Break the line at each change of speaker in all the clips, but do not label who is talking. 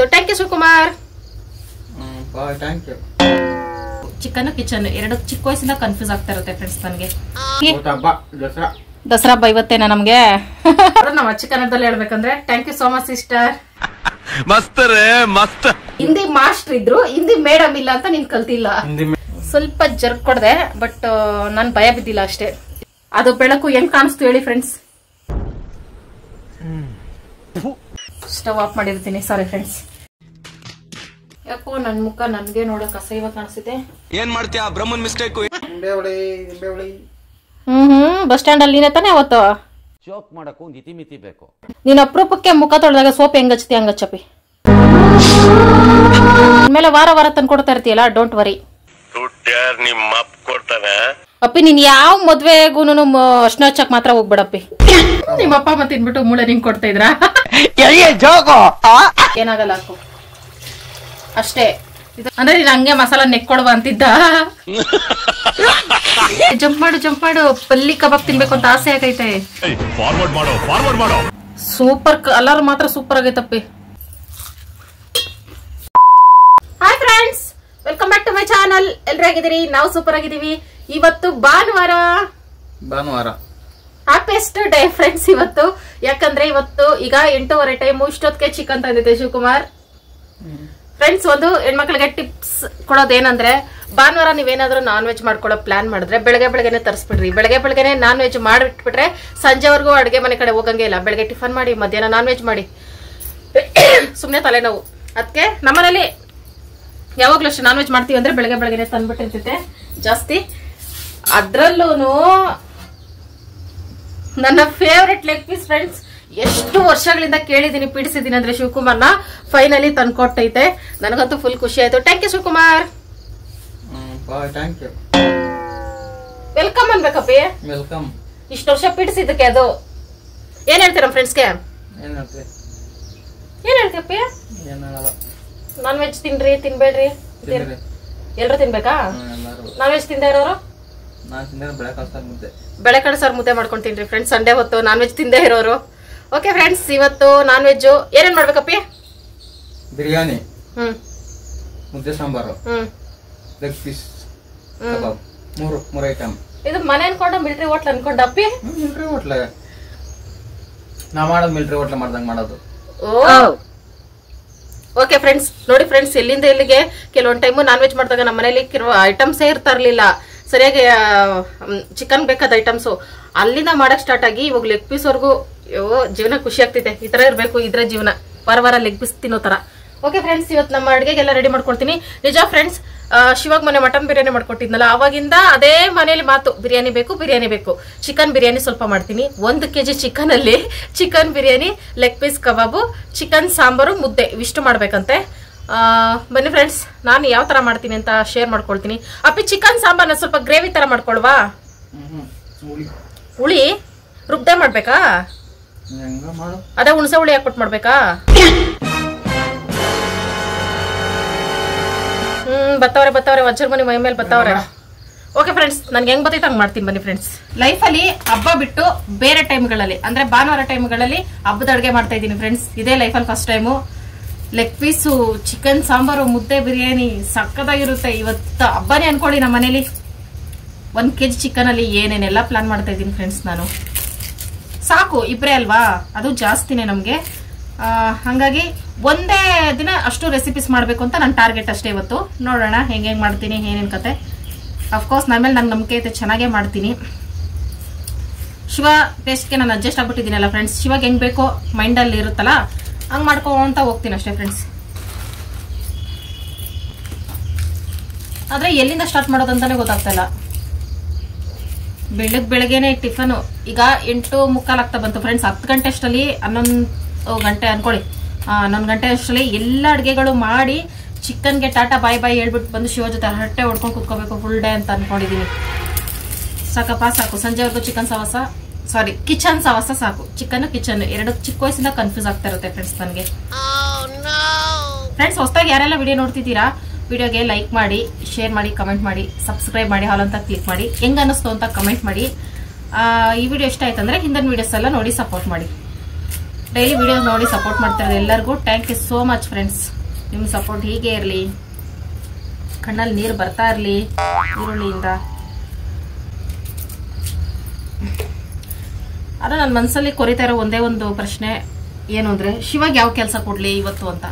ಆಯ್ತು. Thank you Shivakumar.
Thank you.
Chicken kitchen ಎರಡು ಚಿಕ್ಕ ವಯಸ್ಸಿಂದ ಕನ್ಫ್ಯೂಸ್ ಆಗ್ತಾ ಇರುತ್ತೆ ಫ್ರೆಂಡ್ಸ್ ನನಗೆ. ದಸರಾ ಹಬ್ಬ ಇವತ್ತೇನ ನಮ್ಗೆ. ನಮ್ಮ ಅಚ್ಚ ಕನ್ನಡದಲ್ಲಿ ಹೇಳ್ಬೇಕಂದ್ರೆ thank you so much sister.
ಮಸ್ತ್ ರೇ ಮಸ್ತ್.
ಹಿಂದಿ ಮಾಸ್ಟರ್ ಇದ್ರು, ಹಿಂದಿ ಮೇಡಮ್ ಇಲ್ಲ ಅಂತ ನೀನ್ ಕಲ್ತಿಲ್ಲ. ಸ್ವಲ್ಪ ಜರ್ಕ್ ಕೊಡ್ದೆ, ಬಟ್ ನಾನ್ ಭಯ ಬಿದ್ದಿಲ್ಲ ಅಷ್ಟೇ. ಅದು ಬೆಳಕು ಹೆಂಗ್ ಕಾಣಿಸ್ತು ಹೇಳಿ ಫ್ರೆಂಡ್ಸ್. ಸ್ಟವ್ ಆಫ್ ಮಾಡಿರ್ತೀನಿ, ಸಾರಿ ಫ್ರೆಂಡ್ಸ್. ಯಾಕೋ ನನ್ ಮುಖ ನನ್ಗೆ ನೋಡಕ್ ಅಸಹ್ಯ ಕಾಣಿಸ್ತಿದೆ.
ಏನ್ ಮಾಡ್ತೀಯ ಬ್ರಹ್ಮನ್ ಮಿಸ್ಟೇಕ್.
ಬಸ್ ಸ್ಟ್ಯಾಂಡ್ ಅಲ್ಲಿ ನೀನೇ ತಾನೆ ಅವತ್ತು
ಜೋಕ್ ಮಾಡಕ್ಕೂ ಮಿತಿ ಮಿತಿ ಬೇಕು.
ನೀನ್ ಅಪರೂಪಕ್ಕೆ ಮುಖ ತೊಳೆದಾಗ ಸೋಪ್ ಹೆಂಗಚ್ಚತಿ ಹಂಗಚ್ಚಪಿ. ಆಮೇಲೆ ವಾರ ವಾರ ತಂದ್ಕೊಡ್ತಾ ಇರ್ತೀಯಲ್ಲ, ಡೋಂಟ್ ವರಿ. ಅಪ್ಪಿ ನೀನ್ ಯಾವ ಮದ್ವೆಗೂನು ಅರ್ಶನ ಹಚ್ಚಕ್ ಮಾತ್ರ ಹೋಗ್ಬೇಡಪ್ಪಿ. ನಿಮ್ಮಪ್ಪ ಮತ್ತೆ ತಿನ್ಬಿಟ್ಟು ಮೂಳೆ ನಿಂಗ್ ಕೊಡ್ತಾ ಇದ್ರ ಏನಾಗಲ್ಲ ಹಾಕು ಅಷ್ಟೇ. ಅಂದ್ರೆ ನೀನ್ ಹಂಗೆ ಮಸಾಲ ನೆಕ್ಕೊಡುವ ಅಂತಿದ್ದ. ಜಂಪ್ ಮಾಡು, ಪಲ್ಲಿ ಕಬಾಬ್ ತಿನ್ಬೇಕು ಅಂತ ಆಸೆ ಆಗೈತೆ. ಸೂಪರ್ ಕಲರ್ ಮಾತ್ರ ಸೂಪರ್ ಆಗೈತಪ್ಪಿ. Hi friends, welcome back to my channel. ಎಲ್ರು ಹೇಗಿದ್ದೀರಿ? ನಾವು ಸೂಪರ್ ಆಗಿದೀವಿ. ಇವತ್ತು ಭಾನುವಾರ. ಹ್ಯಾಪಿಯೆಸ್ಟ್ ಡೇ ಫ್ರೆಂಡ್ಸ್ ಇವತ್ತು. ಯಾಕಂದ್ರೆ ಇವತ್ತು ಈಗ 8:30 ಟೈಮು. ಇಷ್ಟೊತ್ತಿಗೆ ಚಿಕನ್ ತಂದಿದ್ದೆ ಶಿವಕುಮಾರ್. ಫ್ರೆಂಡ್ಸ್, ಒಂದು ಹೆಣ್ಮಕ್ಳಿಗೆ ಟಿಪ್ಸ್ ಕೊಡೋದೇನಂದ್ರೆ, ಭಾನುವಾರ ನೀವೇನಾದ್ರೂ ನಾನ್ ವೆಜ್ ಮಾಡ್ಕೊಳ್ಳೋ ಪ್ಲಾನ್ ಮಾಡಿದ್ರೆ ಬೆಳಗ್ಗೆನೆ ತರಿಸ್ಬಿಡ್ರಿ. ಬೆಳಗ್ಗೆನೆ ನಾನ್ ವೆಜ್ ಮಾಡಿಟ್ಬಿಟ್ರೆ ಸಂಜೆವರೆಗೂ ಅಡುಗೆ ಮನೆ ಕಡೆ ಹೋಗಂಗೆ ಇಲ್ಲ. ಬೆಳಗ್ಗೆ ಟಿಫನ್ ಮಾಡಿ, ಮಧ್ಯಾಹ್ನ ನಾನ್ ವೆಜ್ ಮಾಡಿ, ಸುಮ್ಮನೆ ತಲೆನೋವು. ಅದಕ್ಕೆ ನಮ್ಮನೇಲಿ ಯಾವಾಗ್ಲೂ ಅಷ್ಟೇ ನಾನ್ ವೆಜ್ ಮಾಡ್ತೀವಿ ಅಂದ್ರೆ ಬೆಳಗ್ಗೆನೆ ತಂದ್ಬಿಟ್ಟಿರ್ತೈತೆ ಜಾಸ್ತಿ. ಅದ್ರಲ್ಲೂ ನನ್ನ ಫೇವ್ರೆಟ್ ಲೆಗ್ ಪೀಸ್ ಫ್ರೆಂಡ್ಸ್. ಎಷ್ಟು ವರ್ಷಗಳಿಂದ ಕೇಳಿದೀನಿ, ಪೀಡಿಸಿದೀನಿ ಅಂದ್ರೆ ಶಿವಕುಮಾರ್ನ ಫೈನಲಿ ತಂದ್ಕೊಟ್ಟೈತೆ. ನನಗಂತೂ ಫುಲ್ ಖುಷಿ ಆಯ್ತು. Thank you Shivakumar. ವೆಲ್ಕಮ್ ಅನ್ಬೇಕಪ್ಪಿ.
ವೆಲ್ಕಮ್.
ಇಷ್ಟು ವರ್ಷ ಪೀಡಿಸಿದ್ದಕ್ಕೆ ಅದು ಏನ್ ಹೇಳ್ತೀರ ಫ್ರೆಂಡ್ಸ್ಗೆ? ಏನ್ ಹೇಳ್ತೀಯಪ್ಪಿ? ನಾನ್ ವೆಜ್ ತಿನ್ರಿ, ತಿನ್ಬೇಡ್ರಿ, ಎಲ್ರು ತಿನ್ಬೇಕಾ? ನಾನ್ ವೆಜ್ ತಿಂದ ಇರೋರು ಬೆಳೆಕಾಳು ಸಾರು ಮುದ್ದೆ ಮಾಡ್ಕೊಂಡು ತಿನ್ರಿ ಫ್ರೆಂಡ್ಸ್. ಸಂಡೇ ಹೊತ್ತು ನಾನ್ ವೆಜ್ ತಿಂದೇ ಇರೋರು. ಓಕೆ ಫ್ರೆಂಡ್ಸ್, ಇವತ್ತು ನಾನ್ ವೆಜ್ ಏನೇನ್ ಮಾಡ್ಬೇಕಪ್ಪಿ?
ಬಿರಿಯಾನಿ, ಮುದ್ದೆ ಸಾಂಬಾರು, ಲೆಗ್ ಪೀಸ್, ಕಬಾಬ್, ಮೂರು ಐಟಮ್.
ಇದು ಮನೆ ಅನ್ಕೊಂಡ ಮಿಲಿಟರಿ ಹೋಟ್ಲ್ ಅನ್ಕೊಂಡ ಅಪ್ಪಿ?
ಮಿಲಿಟರಿ ಹೋಟ್ಲ ನಾ ಮಾಡೋದು, ಮಿಲಿಟರಿ ಹೋಟ್ಲ ಮಾಡ್ದಂಗ್ ಮಾಡೋದು.
ಓಕೆ ಫ್ರೆಂಡ್ಸ್, ನೋಡಿ ಫ್ರೆಂಡ್ಸ್, ಎಲ್ಲಿಂದ ಎಲ್ಲಿಗೆ ಕೆಲವೊಂದು ಟೈಮು ನಾನ್ ವೆಜ್ ಮಾಡಿದಾಗ ನಮ್ಮ ಮನೇಲಿ ಕೆಲವು ಐಟಮ್ಸೇ ಇರ್ತಾ ಇರ್ಲಿಲ್ಲ ಸರಿಯಾಗಿ. ಚಿಕನ್ ಬೇಕಾದ ಐಟಮ್ಸು ಅಲ್ಲಿಂದ ಮಾಡಕ್ ಸ್ಟಾರ್ಟ್ ಆಗಿ ಇವಾಗ ಲೆಗ್ ಪೀಸ್ ವರ್ಗು ಜೀವನ ಖುಷಿ ಆಗ್ತಿದೆ. ಈ ತರ ಇರ್ಬೇಕು, ಇದ್ರೆ ಜೀವನ. ವಾರ ಲೆಗ್ ಪೀಸ್ ತಿನ್ನೋ ತರ. ಓಕೆ ಫ್ರೆಂಡ್ಸ್, ಇವತ್ತು ನಮ್ಮ ಅಡುಗೆಗೆಲ್ಲ ರೆಡಿ ಮಾಡ್ಕೊಳ್ತೀನಿ. ನಿಜ ಫ್ರೆಂಡ್ಸ್, ಶಿವಾಗ ಮೊನ್ನೆ ಮಟನ್ ಬಿರಿಯಾನಿ ಮಾಡ್ಕೊಟ್ಟಿದ್ನಲ್ಲ, ಅವಾಗಿಂದ ಅದೇ ಮನೇಲಿ ಮಾತು, ಬಿರಿಯಾನಿ ಬೇಕು. ಚಿಕನ್ ಬಿರಿಯಾನಿ ಸ್ವಲ್ಪ ಮಾಡ್ತೀನಿ. 1 kg ಚಿಕನ್ ಅಲ್ಲಿ ಚಿಕನ್ ಬಿರಿಯಾನಿ, ಲೆಗ್ ಪೀಸ್ ಕಬಾಬು, ಚಿಕನ್ ಸಾಂಬಾರು, ಮುದ್ದೆ ಇವಿಷ್ಟು ಮಾಡ್ಬೇಕಂತೆ. ಬನ್ನಿ ಫ್ರೆಂಡ್ಸ್, ನಾನು ಯಾವ ತರ ಮಾಡ್ತೀನಿ ಅಂತ ಶೇರ್ ಮಾಡ್ಕೊಳ್ತೀನಿ. ಅಪ್ಪಿ, ಚಿಕನ್ ಸಾಂಬಾರ್ನ ಸ್ವಲ್ಪ ಗ್ರೇವಿ ತರ ಮಾಡ್ಕೊಳ್ವಾ? ಹುಳಿ ರುಬ್ದೆ ಮಾಡ್ಬೇಕಾ? ಅದೇ ಹುಣಸೆ ಹುಳಿ ಹಾಕ್ಬಿಟ್ಟು ಮಾಡ್ಬೇಕಾ? ಬತ್ತವ್ರೆ ವಜ್ರ ಮನಿ ಮೈ ಮೇಲೆ ಬತ್ತವ್ರೆ. ಓಕೆ ಫ್ರೆಂಡ್ಸ್, ನನ್ಗೆ ಹೆಂಗ್ ಬತ್ತೈತೆ ಹಂಗ್ ಮಾಡ್ತೀನಿ. ಬನ್ನಿ ಫ್ರೆಂಡ್ಸ್, ಲೈಫಲ್ಲಿ ಹಬ್ಬ ಬಿಟ್ಟು ಬೇರೆ ಟೈಮ್ಗಳಲ್ಲಿ ಅಂದ್ರೆ ಭಾನುವಾರ ಟೈಮ್ಗಳಲ್ಲಿ ಹಬ್ಬದ ಅಡುಗೆ ಮಾಡ್ತಾ ಇದ್ದೀನಿ ಫ್ರೆಂಡ್ಸ್. ಇದೇ ಲೈಫಲ್ಲಿ first time. Leg piece, chicken sambar, ಮುದ್ದೆ, ಬಿರಿಯಾನಿ ಸಕ್ಕತ್ತಾಗಿರುತ್ತೆ. ಇವತ್ತು ಹಬ್ಬನೇ ಅನ್ಕೊಳ್ಳಿ. ನಮ್ಮ ಮನೇಲಿ 1 kg ಚಿಕನ್ ಅಲ್ಲಿ ಏನೇನೆಲ್ಲ ಪ್ಲಾನ್ ಮಾಡ್ತಾ ಇದ್ದೀನಿ ಫ್ರೆಂಡ್ಸ್. ನಾನು ಸಾಕು, ಇಬ್ರೇ ಅಲ್ವಾ, ಅದು ಜಾಸ್ತಿನೇ ನಮ್ಗೆ. ಹಂಗಾಗಿ ಒಂದೇ ದಿನ ಅಷ್ಟು ರೆಸಿಪೀಸ್ ಮಾಡ್ಬೇಕು ಅಂತ ನನ್ನ ಟಾರ್ಗೆಟ್ ಅಷ್ಟೇ ಇವತ್ತು. ನೋಡೋಣ ಹೆಂಗೆ ಮಾಡ್ತೀನಿ, ಏನೇನ್ ಕತೆ. ಅಫ್ಕೋರ್ಸ್ ನನ್ನ ಮೇಲೆ ನಂಗೆ ನಂಬಿಕೆ ಐತೆ, ಚೆನ್ನಾಗೇ ಮಾಡ್ತೀನಿ. ಶಿವ ಟೇಸ್ಟ್ಗೆ ನಾನು ಅಡ್ಜಸ್ಟ್ ಆಗ್ಬಿಟ್ಟಿದ್ದೀನಲ್ಲ ಫ್ರೆಂಡ್ಸ್. ಶಿವಾಗ ಹೆಂಗ್ ಬೇಕೋ ಮೈಂಡಲ್ಲಿ ಇರುತ್ತಲ್ಲ, ಹಂಗ್ ಮಾಡ್ಕೊಂತ ಹೋಗ್ತೀನಿ ಅಷ್ಟೇ ಫ್ರೆಂಡ್ಸ್. ಆದ್ರೆ ಎಲ್ಲಿಂದ ಸ್ಟಾರ್ಟ್ ಮಾಡೋದಂತಾನೆ ಗೊತ್ತಾಗ್ತಾ ಇಲ್ಲ. ಬೆಳಗ್ಗೆನೆ ಟಿಫನ್ ಈಗ 8:45 ಆಗ್ತಾ ಬಂತು ಫ್ರೆಂಡ್ಸ್. 10 ಗಂಟೆ ಅಷ್ಟರಲ್ಲಿ 11 ಗಂಟೆ ಅನ್ಕೊಳ್ಳಿ, 11 ಗಂಟೆ ಅಷ್ಟರಲ್ಲಿ ಎಲ್ಲ ಅಡುಗೆಗಳು ಮಾಡಿ ಚಿಕನ್ಗೆ ಟಾಟಾ ಬಾಯ್ ಹೇಳ್ಬಿಟ್ಟು ಬಂದು ಶಿವ ಜೊತೆ ಹೊಟ್ಟೆ ಹೊಡ್ಕೊಂಡು ಕುತ್ಕೋಬೇಕು ಫುಲ್ ಡೇ ಅಂತ ಅನ್ಕೊಂಡಿದೀನಿ. ಸಾಕಪ್ಪ ಸಾಕು, ಸಂಜೆವರೆಗೂ ಕಿಚನ್ ಸವಾಸ ಸಾಕು. ಚಿಕನ್ ಕಿಚನ್ ಎರಡು ಚಿಕ್ಕ ವಯಸ್ಸಿಂದ ಕನ್ಫ್ಯೂಸ್ ಆಗ್ತಾ ಇರುತ್ತೆ ಫ್ರೆಂಡ್ಸ್ ನನಗೆ. ಫ್ರೆಂಡ್ಸ್, ಹೊಸದಾಗಿ ಯಾರೆಲ್ಲ ವಿಡಿಯೋ ನೋಡ್ತಿದ್ದೀರಾ, ವಿಡಿಯೋಗೆ ಲೈಕ್ ಮಾಡಿ, ಶೇರ್ ಮಾಡಿ, ಕಮೆಂಟ್ ಮಾಡಿ, ಸಬ್ಸ್ಕ್ರೈಬ್ ಮಾಡಿ, ಹಾಲ್ ಅಂತ ಕ್ಲಿಕ್ ಮಾಡಿ. ಹೆಂಗ ಅನ್ನಿಸ್ತು ಅಂತ ಕಮೆಂಟ್ ಮಾಡಿ. ಈ ವಿಡಿಯೋ ಇಷ್ಟ ಆಯ್ತಂದ್ರೆ ಹಿಂದಿನ ವಿಡಿಯೋಸ್ ಎಲ್ಲ ನೋಡಿ ಸಪೋರ್ಟ್ ಮಾಡಿ. ಡೈಲಿ ವಿಡಿಯೋ ನೋಡಿ ಸಪೋರ್ಟ್ ಮಾಡ್ತಿರೋದು ಎಲ್ಲರಿಗೂ thank you so much friends. ನಿಮ್ಮ ಸಪೋರ್ಟ್ ಹೀಗೆ ಇರಲಿ, ಕಣ್ಣಲ್ಲಿ ನೀರು ಬರ್ತಾ ಇರಲಿ ಈರುಳ್ಳಿಯಿಂದ. ಅದು ನನ್ನ ಮನಸ್ಸಲ್ಲಿ ಕೊರಿತಾ ಇರೋ ಒಂದೇ ಒಂದು ಪ್ರಶ್ನೆ ಏನು ಅಂದ್ರೆ, ಶಿವಾಗ ಯಾವ ಕೆಲಸ ಕೊಡ್ಲಿ ಇವತ್ತು ಅಂತ.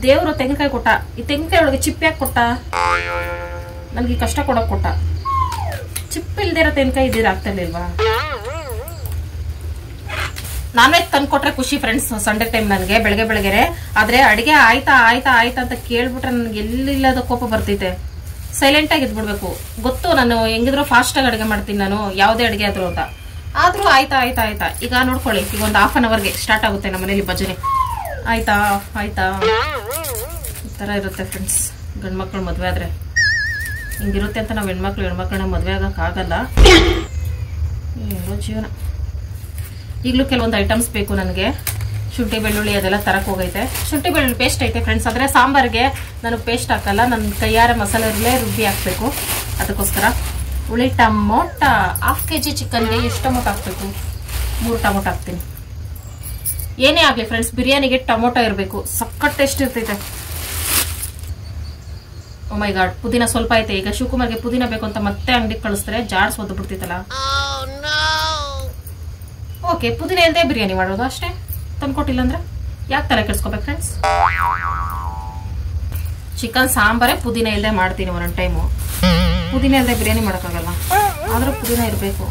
ದೇವರು ತೆಂಗಿನಕಾಯಿ ಕೊಟ್ಟ, ಈ ತೆಂಗಿನಕಾಯಿ ಒಳಗೆ ಚಿಪ್ಪು ಯಾಕೆ ಕೊಟ್ಟ? ನನ್ಗೆ ಕಷ್ಟ ಕೊಡಕ್ ಕೊಟ್ಟ. ಚಿಪ್ಪು ಇಲ್ದೇ ಇರೋ ತೆಂಗಿನಕಾಯಿ ಇದ್ದೀರ ಆಗ್ತಾ ಇರ್ಲಿಲ್ವಾ? ನಾನ್ ವೆಜ್ ತಂದು ಕೊಟ್ರೆ ಖುಷಿ ಫ್ರೆಂಡ್ಸ್ ಸಂಡೇ ಟೈಮ್ ನನಗೆ ಬೆಳಗ್ಗೆ. ಆದ್ರೆ ಅಡಿಗೆ ಆಯ್ತಾ ಅಂತ ಕೇಳ್ಬಿಟ್ರೆ ನನ್ಗೆ ಎಲ್ಲಿಲ್ಲದ ಕೋಪ ಬರ್ತೈತೆ. ಸೈಲೆಂಟ್ ಆಗಿ ಇದ್ಬಿಡ್ಬೇಕು. ಗೊತ್ತು ನಾನು ಹೆಂಗಿದ್ರು ಫಾಸ್ಟ್ ಆಗಿ ಅಡಿಗೆ ಮಾಡ್ತೀನಿ ನಾನು, ಯಾವುದೇ ಅಡಿಗೆ ಆದ್ರೂ ಅಂತ. ಆದ್ರೂ ಆಯ್ತಾ ಈಗ ನೋಡ್ಕೊಳ್ಳಿ, ಈಗ ಒಂದು ಹಾಫ್ ಅನ್ ಅವರ್ಗೆ ಸ್ಟಾರ್ಟ್ ಆಗುತ್ತೆ ನಮ್ಮ ಮನೇಲಿ ಭಜನೆ. ಆಯ್ತಾ ಈ ತರ ಇರುತ್ತೆ ಫ್ರೆಂಡ್ಸ್. ಗಂಡ್ಮಕ್ಳು ಮದ್ವೆ ಆದ್ರೆ ಹಿಂಗಿರುತ್ತೆ ಅಂತ ನಾವ್ ಹೆಣ್ಮಕ್ಳನ್ನ ಮದ್ವೆ ಆಗಕ್ಕಾಗಲ್ಲ. ಏನೋ ಜೀವನ. ಈಗಲೂ ಕೆಲವೊಂದು ಐಟಮ್ಸ್ ಬೇಕು ನನಗೆ. ಶುಂಠಿ ಬೆಳ್ಳುಳ್ಳಿ ಅದೆಲ್ಲ ತರಕ್ ಹೋಗೈತೆ. ಶುಂಠಿ ಬೆಳ್ಳುಳ್ಳಿ ಪೇಸ್ಟ್ ಐತೆ ಫ್ರೆಂಡ್ಸ್. ಆದ್ರೆ ಸಾಂಬಾರ್ಗೆ ನಾನು ಪೇಸ್ಟ್ ಹಾಕಲ್ಲ, ನನ್ನ ಕೈಯಾರ ಮಸಾಲೆಲ್ಲೇ ರುಬ್ಬಿ ಹಾಕ್ಬೇಕು. ಅದಕ್ಕೋಸ್ಕರ ಹುಳಿ ಟಮೋಟ 1/2 kg ಚಿಕನ್ಗೆ ಎಷ್ಟು ಟೊಮೊಟೊ ಹಾಕ್ಬೇಕು? 3 ಟೊಮೊಟೊ ಹಾಕ್ತೀನಿ. ಏನೇ ಆಗ್ಲಿ ಫ್ರೆಂಡ್ಸ್, ಬಿರಿಯಾನಿಗೆ ಟೊಮೊಟೊ ಇರಬೇಕು. ಸಕ್ಕತ್ ಟೇಸ್ಟ್ ಇರ್ತೈತೆ. ಓ ಮೈ ಗಾಡ್, ಪುದೀನ ಸ್ವಲ್ಪ ಐತೆ. ಈಗ ಶಿವಕುಮಾರ್ಗೆ ಪುದೀನ ಬೇಕು ಅಂತ ಮತ್ತೆ ಅಂಗಡಿಗೆ ಕಳಿಸ್ತಾರೆ, ಜಾಡ್ಸ್ ಒದ್ದು ಬಿಡ್ತೈತಲ್ಲ. ಓಕೆ, ಪುದೀನ ಇಲ್ಲದೆ ಬಿರಿಯಾನಿ ಮಾಡೋದು ಅಷ್ಟೇ. ತಂದ್ಕೊಟ್ಟಿಲ್ಲ ಅಂದ್ರೆ ಯಾಕೆ ತಲೆ ಕೆಡ್ಸ್ಕೊಬೇಕು ಫ್ರೆಂಡ್ಸ್? ಚಿಕನ್ ಸಾಂಬಾರೇ ಪುದೀನ ಇಲ್ಲದೆ ಮಾಡ್ತೀನಿ ಒಂದೊಂದು ಟೈಮು. ಪುದೀನ ಇಲ್ಲದೆ ಬಿರಿಯಾನಿ ಮಾಡೋಕ್ಕಾಗಲ್ಲ, ಆದ್ರೂ ಪುದೀನ ಇರಬೇಕು.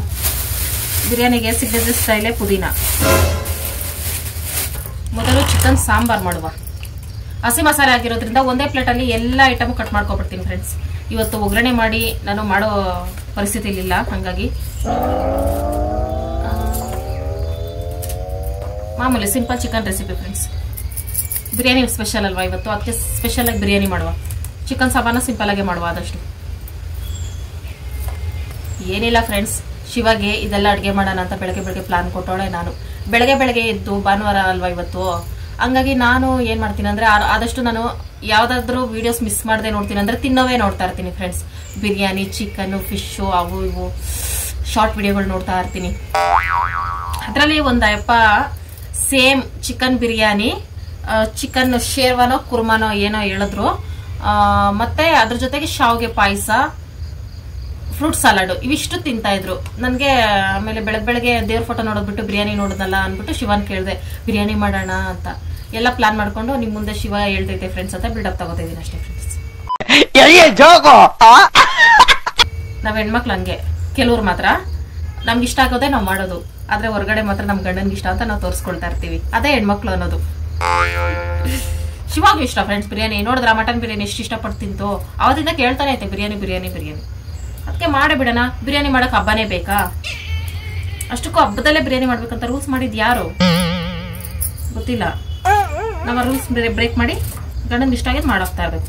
ಬಿರಿಯಾನಿಗೆ ಸಿಗ್ನೇಚರ್ ಸ್ಟೈಲೇ ಪುದೀನ. ಮೊದಲು ಚಿಕನ್ ಸಾಂಬಾರ್ ಮಾಡುವ. ಹಸಿ ಮಸಾಲೆ ಆಗಿರೋದ್ರಿಂದ ಒಂದೇ ಪ್ಲೇಟಲ್ಲಿ ಎಲ್ಲ ಐಟಮ್ ಕಟ್ ಮಾಡ್ಕೊಬಿಡ್ತೀನಿ ಫ್ರೆಂಡ್ಸ್. ಇವತ್ತು ಒಗ್ಗರಣೆ ಮಾಡಿ ನಾನು ಮಾಡೋ ಪರಿಸ್ಥಿತಿ ಇಲ್ಲ, ಹಾಗಾಗಿ ಮಾಮೂಲಿ simple chicken recipe friends. Biryani special ಅಲ್ವಾ ಇವತ್ತು, ಅದಕ್ಕೆ ಸ್ಪೆಷಲ್ ಆಗಿ ಬಿರಿಯಾನಿ ಮಾಡುವ. ಚಿಕನ್ ಸಾಂಬಾರನ್ನ ಸಿಂಪಲ್ ಆಗಿ ಮಾಡುವ ಆದಷ್ಟು. ಏನಿಲ್ಲ ಫ್ರೆಂಡ್ಸ್, ಶಿವಾಗೆ ಇದೆಲ್ಲ ಅಡುಗೆ ಮಾಡೋಣ ಅಂತ ಬೆಳಗ್ಗೆ ಪ್ಲಾನ್ ಕೊಟ್ಟೋಳೆ ನಾನು. ಬೆಳಗ್ಗೆ ಎದ್ದು ಭಾನುವಾರ ಅಲ್ವಾ ಇವತ್ತು, ಹಂಗಾಗಿ ನಾನು ಏನ್ ಮಾಡ್ತೀನಿ ಅಂದ್ರೆ ಆದಷ್ಟು ನಾನು ಯಾವ್ದಾದ್ರು ವಿಡಿಯೋಸ್ ಮಿಸ್ ಮಾಡದೆ ನೋಡ್ತೀನಿ ಅಂದ್ರೆ ತಿನ್ನೋವೇ ನೋಡ್ತಾ ಇರ್ತೀನಿ ಫ್ರೆಂಡ್ಸ್. ಬಿರಿಯಾನಿ, ಚಿಕನ್, ಫಿಶು, ಅವು ಇವು ಶಾರ್ಟ್ ವಿಡಿಯೋಗಳು ನೋಡ್ತಾ ಇರ್ತೀನಿ. ಅದರಲ್ಲಿ ಒಂದಪ್ಪ ಸೇಮ್ ಚಿಕನ್ ಬಿರಿಯಾನಿ, ಚಿಕನ್ ಶೇರ್ವಾನೋ ಕುರ್ಮಾನೋ ಏನೋ ಹೇಳಿದ್ರು, ಮತ್ತೆ ಅದ್ರ ಜೊತೆಗೆ ಶಾವ್ಗೆ ಪಾಯಸ, ಫ್ರೂಟ್ ಸಲಾಡ್, ಇವಿಷ್ಟು ತಿಂತಾ ಇದ್ರು. ನನಗೆ ಆಮೇಲೆ ಬೆಳಗ್ಗೆ ದೇವ್ರ ಫೋಟೋ ನೋಡೋದ್ಬಿಟ್ಟು ಬಿರಿಯಾನಿ ನೋಡೋದಲ್ಲ ಅಂದ್ಬಿಟ್ಟು ಶಿವನ್ ಕೇಳಿದೆ ಬಿರಿಯಾನಿ ಮಾಡೋಣ ಅಂತ. ಎಲ್ಲ ಪ್ಲಾನ್ ಮಾಡ್ಕೊಂಡು ನಿಮ್ ಮುಂದೆ ಶಿವ ಹೇಳ್ತೈತೆ ಫ್ರೆಂಡ್ಸ್ ಅಂತ ಬಿಲ್ಡಪ್ ತಗೋತಾ ಇದೀನಿ ಅಷ್ಟೇ ಫ್ರೆಂಡ್ಸ್. ನಾವ್ ಹೆಣ್ಮಕ್ಳು ಹಂಗೆ, ಕೆಲವ್ರು ಮಾತ್ರ ನಮ್ಗೆ ಇಷ್ಟ ಆಗೋದೇ ನಾವ್ ಮಾಡೋದು, ಆದ್ರೆ ಹೊರಗಡೆ ಮಾತ್ರ ನಮ್ ಗಂಡನ್ಗೆ ಇಷ್ಟ ಅಂತ ನಾವು ತೋರಿಸ್ಕೊಳ್ತಾ ಇರ್ತೀವಿ. ಅದೇ ಹೆಣ್ಮಕ್ಳು ಅನ್ನೋದು. ಶಿವಾಗೂ ಇಷ್ಟ ಫ್ರೆಂಡ್ಸ್ ಬಿರಿಯಾನಿ. ನೋಡಿದ್ರ ಮಟನ್ ಬಿರಿಯಾನಿ ಎಷ್ಟು ಇಷ್ಟಪಟ್ಟು ತಿಂತು, ಅವತ್ತಿಂದ ಕೇಳ್ತಾನೆ ಐತೆ ಬಿರಿಯಾನಿ. ಅದಕ್ಕೆ ಮಾಡೇ ಬಿಡೋಣ. ಬಿರಿಯಾನಿ ಮಾಡಕ್ ಹಬ್ಬನೇ ಬೇಕಾ? ಅಷ್ಟಕ್ಕೂ ಹಬ್ಬದಲ್ಲೇ ಬಿರಿಯಾನಿ ಮಾಡ್ಬೇಕಂತ ರೂಲ್ಸ್ ಮಾಡಿದ್ ಯಾರು ಗೊತ್ತಿಲ್ಲ. ನಮ್ಮ ರೂಲ್ಸ್ ಬ್ರೇಕ್ ಮಾಡಿ ಗಂಡನ್ಗೆ ಇಷ್ಟ ಆಗಿದ್ ಮಾಡೋಗ್ತಾ ಇರ್ಬೇಕು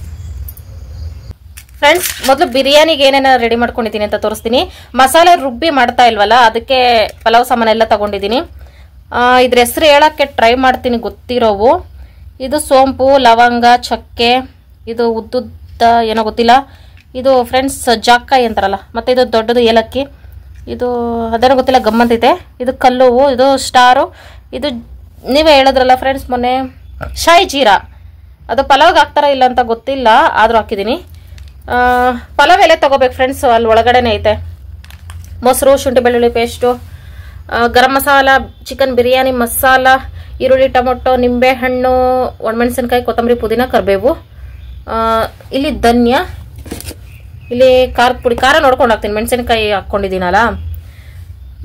ಫ್ರೆಂಡ್ಸ್. ಮೊದಲು ಬಿರಿಯಾನಿಗೆ ಏನೇನ ರೆಡಿ ಮಾಡ್ಕೊಂಡಿದ್ದೀನಿ ಅಂತ ತೋರಿಸ್ತೀನಿ. ಮಸಾಲೆ ರುಬ್ಬಿ ಮಾಡ್ತಾ ಇಲ್ವಲ್ಲ, ಅದಕ್ಕೆ ಪಲಾವ್ ಸಾಮಾನೆಲ್ಲ ತಗೊಂಡಿದ್ದೀನಿ. ಇದ್ರ ಹೆಸರು ಹೇಳಕ್ಕೆ ಟ್ರೈ ಮಾಡ್ತೀನಿ ಗೊತ್ತಿರೋವು. ಇದು ಸೋಂಪು, ಲವಂಗ, ಚಕ್ಕೆ, ಇದು ಉದ್ದುದ್ದ ಏನೋ ಗೊತ್ತಿಲ್ಲ, ಇದು ಫ್ರೆಂಡ್ಸ್ ಜಾಕಾಯಿ ಅಂತಾರಲ್ಲ, ಮತ್ತೆ ಇದು ದೊಡ್ಡದು ಏಲಕ್ಕಿ, ಇದು ಅದೇನೋ ಗೊತ್ತಿಲ್ಲ ಗಮ್ಮಂತೈತೆ. ಇದು ಕಲ್ಲುವು, ಇದು ಸ್ಟಾರು, ಇದು ನೀವೇ ಹೇಳಿದ್ರಲ್ಲ ಫ್ರೆಂಡ್ಸ್ ಮೊನ್ನೆ ಶಾಯಿ ಜೀರಾ. ಅದು ಪಲಾವ್ಗೆ ಹಾಕ್ತಾರ ಇಲ್ಲ ಅಂತ ಗೊತ್ತಿಲ್ಲ, ಆದರೂ ಹಾಕಿದ್ದೀನಿ. ಪಲಾವ್ ಎಲೆ ತಗೋಬೇಕು ಫ್ರೆಂಡ್ಸ್, ಅಲ್ಲಿ ಒಳಗಡೆನೇ ಐತೆ. ಮೊಸರು, ಶುಂಠಿ ಬೆಳ್ಳುಳ್ಳಿ ಪೇಸ್ಟು, ಗರಂ ಮಸಾಲ, ಚಿಕನ್ ಬಿರಿಯಾನಿ ಮಸಾಲ, ಈರುಳ್ಳಿ, ಟೊಮೊಟೊ, ನಿಂಬೆ ಹಣ್ಣು, ಒಣಮೆಣಸಿನ್ಕಾಯಿ, ಕೊತ್ತಂಬರಿ, ಪುದೀನ, ಕರಿಬೇವು, ಇಲ್ಲಿ ಧನ್ಯ, ಇಲ್ಲಿ ಖಾರದ ಪುಡಿ, ಖಾರ ನೋಡ್ಕೊಂಡು ಹಾಕ್ತೀನಿ, ಮೆಣಸಿನ್ಕಾಯಿ ಹಾಕ್ಕೊಂಡಿದ್ದೀನಲ್ಲ.